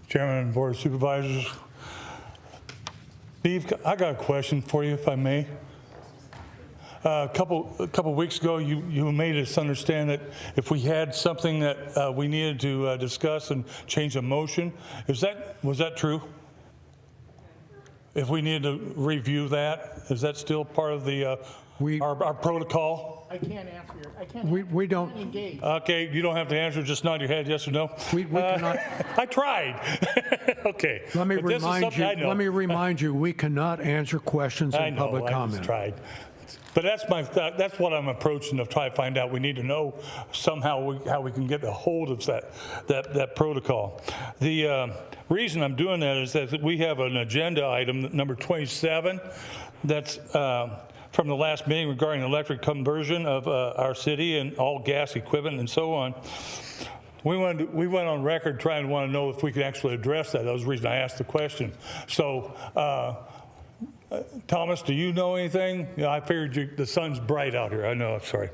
Chairman and Board of Supervisors. Steve, I got a question for you, if I may. A couple weeks ago, you made us understand that if we had something that we needed to discuss and change a motion, was that true? If we needed to review that, is that still part of the our protocol? I can't answer your, I can't. We don't. Engage. Okay, you don't have to answer, just nod your head yes or no. We cannot. I tried. Okay. Let me But this is remind something you. I know. Let me remind you. We cannot answer questions I in know, public I comment. just tried. But that's what I'm approaching to try to find out. We need to know somehow how we can get a hold of that protocol. The reason I'm doing that is that we have an agenda item, number 27, that's from the last meeting regarding electric conversion of our city and all gas equipment and so on. We went on record trying to want to know if we could actually address that. That was the reason I asked the question. So, Thomas, do you know anything? Yeah, I figured the sun's bright out here. I know, I'm sorry.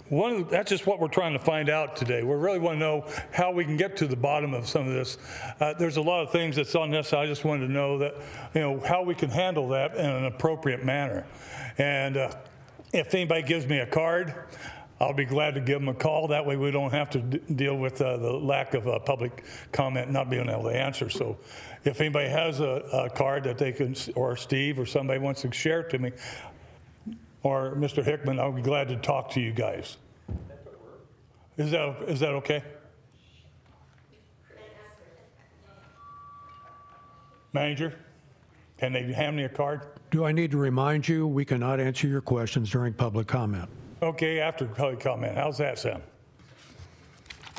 That's just what we're trying to find out today. We really want to know how we can get to the bottom of some of this. There's a lot of things that's on this. I just wanted to know that, how we can handle that in an appropriate manner. And if anybody gives me a card, I'll be glad to give them a call. That way we don't have to deal with the lack of public comment, not being able to answer. So if anybody has a card that they can, or Steve or somebody wants to share it to me, or Mr. Hickman, I'll be glad to talk to you guys. Is that okay? Manager, can they hand me a card? Do I need to remind you, we cannot answer your questions during public comment? Okay, after public comment. How's that sound?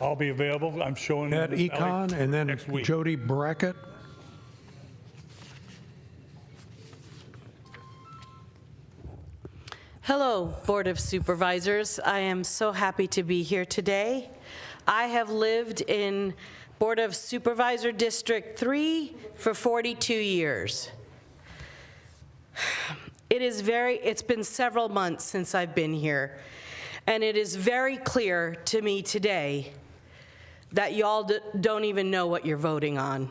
I'll be available. I'm showing Ed Econ and then next week. Jody Brackett. Hello, Board of Supervisors. I am so happy to be here today. I have lived in Board of Supervisor District 3 for 42 years. It's been several months since I've been here, and it is very clear to me today that y'all don't even know what you're voting on.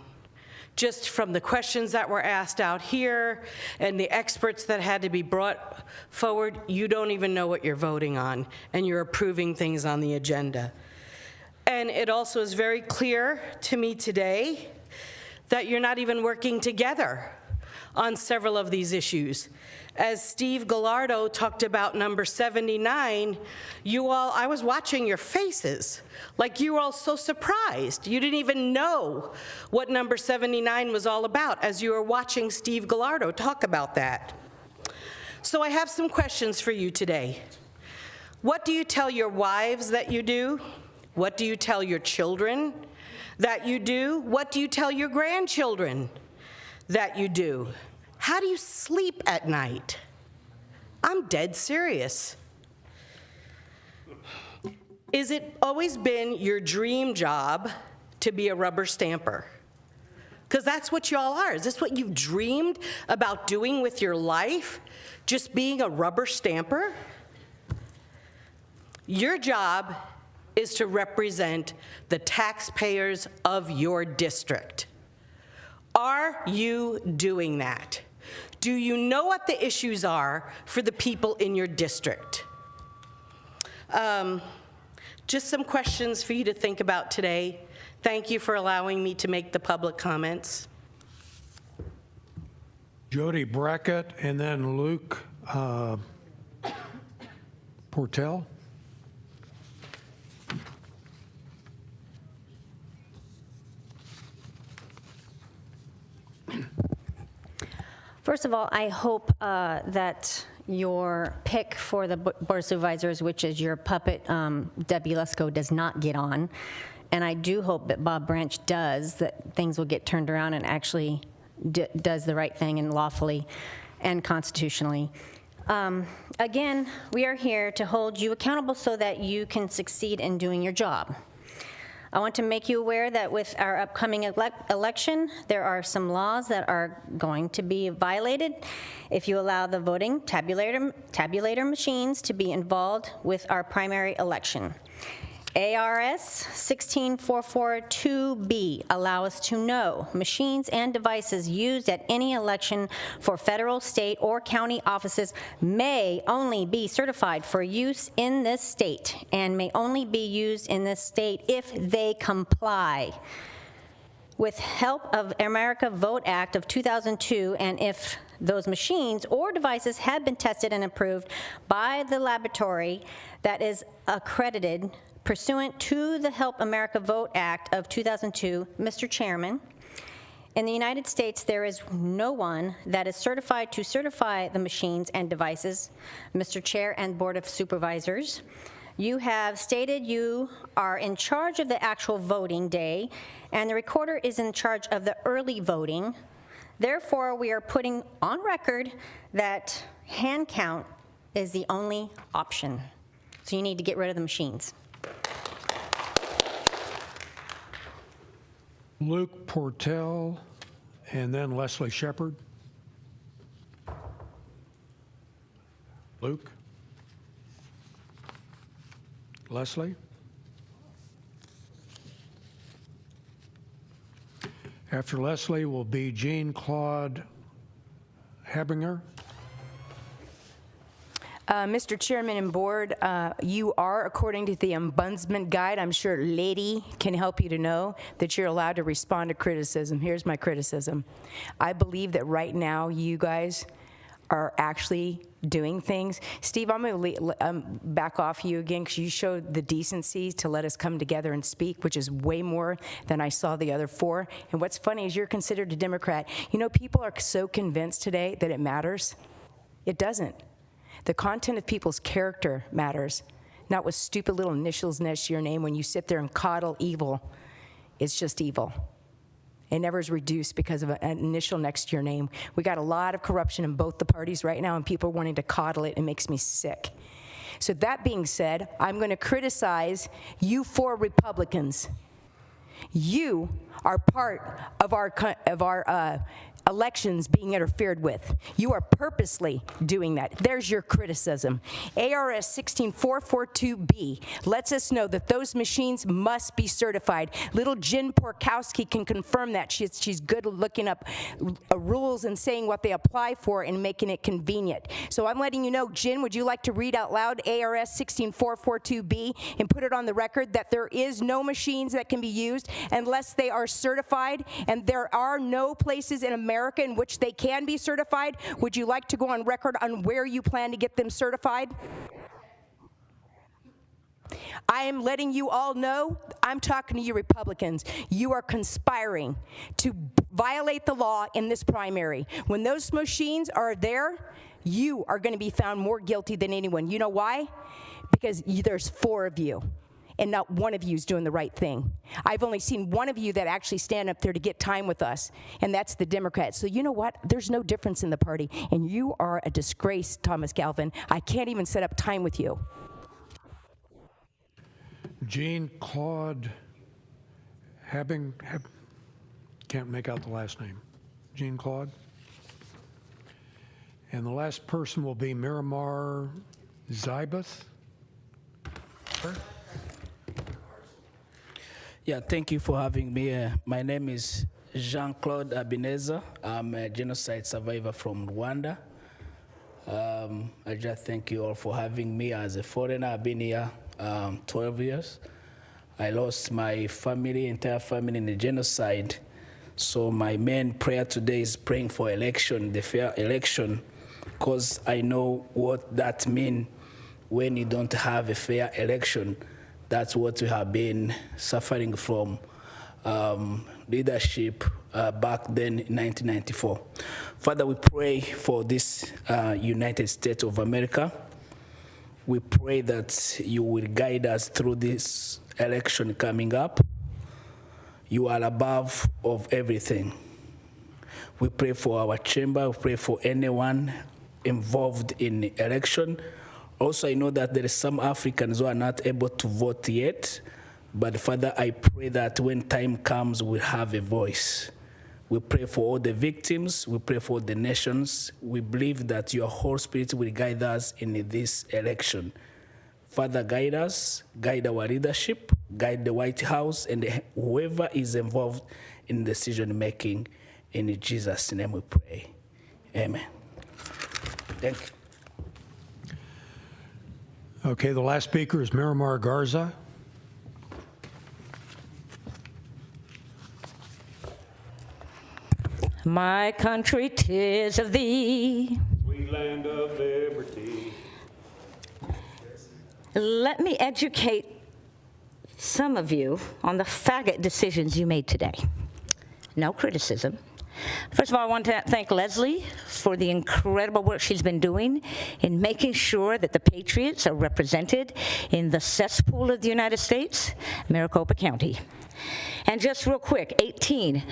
Just from the questions that were asked out here and the experts that had to be brought forward, you don't even know what you're voting on, and you're approving things on the agenda. And it also is very clear to me today that you're not even working together on several of these issues. As Steve Gallardo talked about number 79, I was watching your faces, like you were all so surprised. You didn't even know what number 79 was all about as you were watching Steve Gallardo talk about that. So I have some questions for you today. What do you tell your wives that you do? What do you tell your children that you do? What do you tell your grandchildren that you do? How do you sleep at night? I'm dead serious. Is it always been your dream job to be a rubber stamper? Because that's what y'all are. Is this what you've dreamed about doing with your life? Just being a rubber stamper? Your job is to represent the taxpayers of your district. Are you doing that? Do you know what the issues are for the people in your district? Just some questions for you to think about today. Thank you for allowing me to make the public comments. Jody Brackett, and then Luke Portell. First of all, I hope that your pick for the Board of Supervisors, which is your puppet, Debbie Lesko, does not get on. And I do hope that Bob Branch does, that things will get turned around and actually does the right thing and lawfully and constitutionally. Again, we are here to hold you accountable so that you can succeed in doing your job. I want to make you aware that with our upcoming election, there are some laws that are going to be violated if you allow the voting tabulator machines to be involved with our primary election. ARS 16442B allow us to know machines and devices used at any election for federal, state, or county offices may only be certified for use in this state and may only be used in this state if they comply with help of America Vote Act of 2002 and if those machines or devices have been tested and approved by the laboratory that is accredited pursuant to the Help America Vote Act of 2002, Mr. Chairman, in the United States, there is no one that is certified to certify the machines and devices, Mr. Chair and Board of Supervisors. You have stated you are in charge of the actual voting day, and the recorder is in charge of the early voting. Therefore, we are putting on record that hand count is the only option. So you need to get rid of the machines. Luke Portell, and then Leslie Shepard. Luke? Leslie? After Leslie will be Jean-Claude Habinger. Mr. Chairman and Board, you are, according to the Ombudsman Guide, I'm sure Lady can help you to know that you're allowed to respond to criticism. Here's my criticism. I believe that right now you guys are actually doing things. Steve, I'm going to back off you again because you showed the decency to let us come together and speak, which is way more than I saw the other four. And what's funny is you're considered a Democrat. You know, people are so convinced today that it matters. It doesn't. The content of people's character matters, not with stupid little initials next to your name. When you sit there and coddle evil, it's just evil. It never is reduced because of an initial next to your name. We got a lot of corruption in both the parties right now, and people are wanting to coddle it. It makes me sick. So that being said, I'm going to criticize you four Republicans. You are part of our elections being interfered with. You are purposely doing that. There's your criticism. ARS 16442B lets us know that those machines must be certified. Little Jen Porkowski can confirm that. She's good at looking up rules and saying what they apply for and making it convenient. So I'm letting you know, Jen, would you like to read out loud ARS 16442B and put it on the record that there is no machines that can be used unless they are certified, and there are no places in America in which they can be certified? Would you like to go on record on where you plan to get them certified? I am letting you all know, I'm talking to you Republicans, you are conspiring to violate the law in this primary. When those machines are there, you are going to be found more guilty than anyone. You know why? Because there's four of you, and not one of you is doing the right thing. I've only seen one of you that actually stand up there to get time with us, and that's the Democrats. So you know what? There's no difference in the party, and you are a disgrace, Thomas Galvin. I can't even set up time with you. Jean-Claude can't make out the last name. Jean-Claude. And the last person will be Miramar Zybuth. Yeah, thank you for having me. My name is Jean-Claude Abineza. I'm a genocide survivor from Rwanda. I just thank you all for having me as a foreigner. I've been here 12 years. I lost my family, entire family in the genocide. So my main prayer today is praying for election, the fair election, because I know what that means when you don't have a fair election. That's what we have been suffering from leadership back then in 1994. Father, we pray for this United States of America. We pray that you will guide us through this election coming up. You are above of everything. We pray for our chamber. We pray for anyone involved in the election. Also, I know that there are some Africans who are not able to vote yet, but Father, I pray that when time comes, we'll have a voice. We pray for all the victims. We pray for the nations. We believe that your Holy Spirit will guide us in this election. Father, guide us, guide our leadership, guide the White House, and whoever is involved in decision-making. In Jesus' name we pray. Amen. Thank you. Okay, the last speaker is Miramar Garza. My country, 'tis of thee. Sweet land of liberty. Let me educate some of you on the faggot decisions you made today. No criticism. First of all, I want to thank Leslie for the incredible work she's been doing in making sure that the Patriots are represented in the cesspool of the United States, Maricopa County. And just real quick, 18,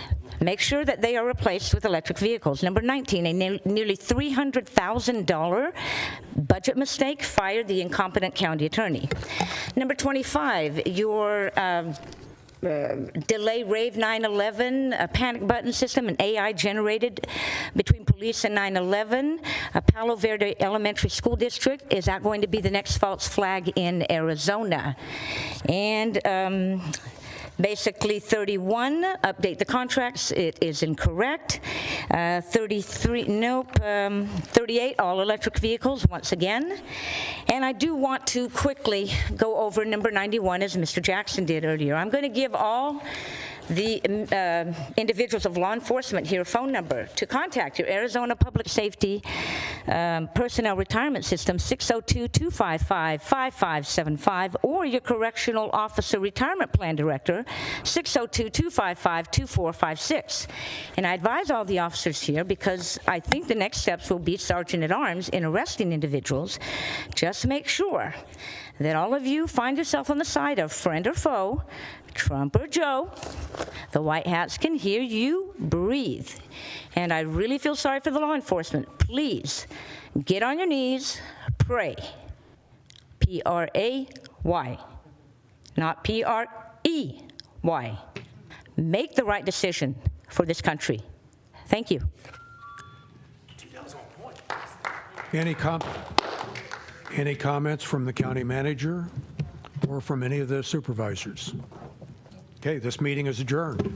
make sure that they are replaced with electric vehicles. Number 19, a nearly $300,000 budget mistake fired the incompetent county attorney. Number 25, your delay Rave 911, a panic button system, an AI generated between police and 911. Palo Verde Elementary School District, is that going to be the next false flag in Arizona? And basically 31, update the contracts, it is incorrect. 33, nope, 38, all electric vehicles, once again. And I do want to quickly go over number 91, as Mr. Jackson did earlier. I'm going to give all the individuals of law enforcement here a phone number to contact your Arizona Public Safety Personnel Retirement System, 602-255-5575, or your Correctional Officer Retirement Plan Director, 602-255-2456. And I advise all the officers here, because I think the next steps will be Sergeant-at-Arms in arresting individuals. Just make sure that all of you find yourself on the side of friend or foe, Trump or Joe. The white hats can hear you breathe. And I really feel sorry for the law enforcement. Please get on your knees, pray. P-R-A-Y, not P-R-E-Y. Make the right decision for this country. Thank you. Any comments from the county manager or from any of the supervisors? Okay, this meeting is adjourned.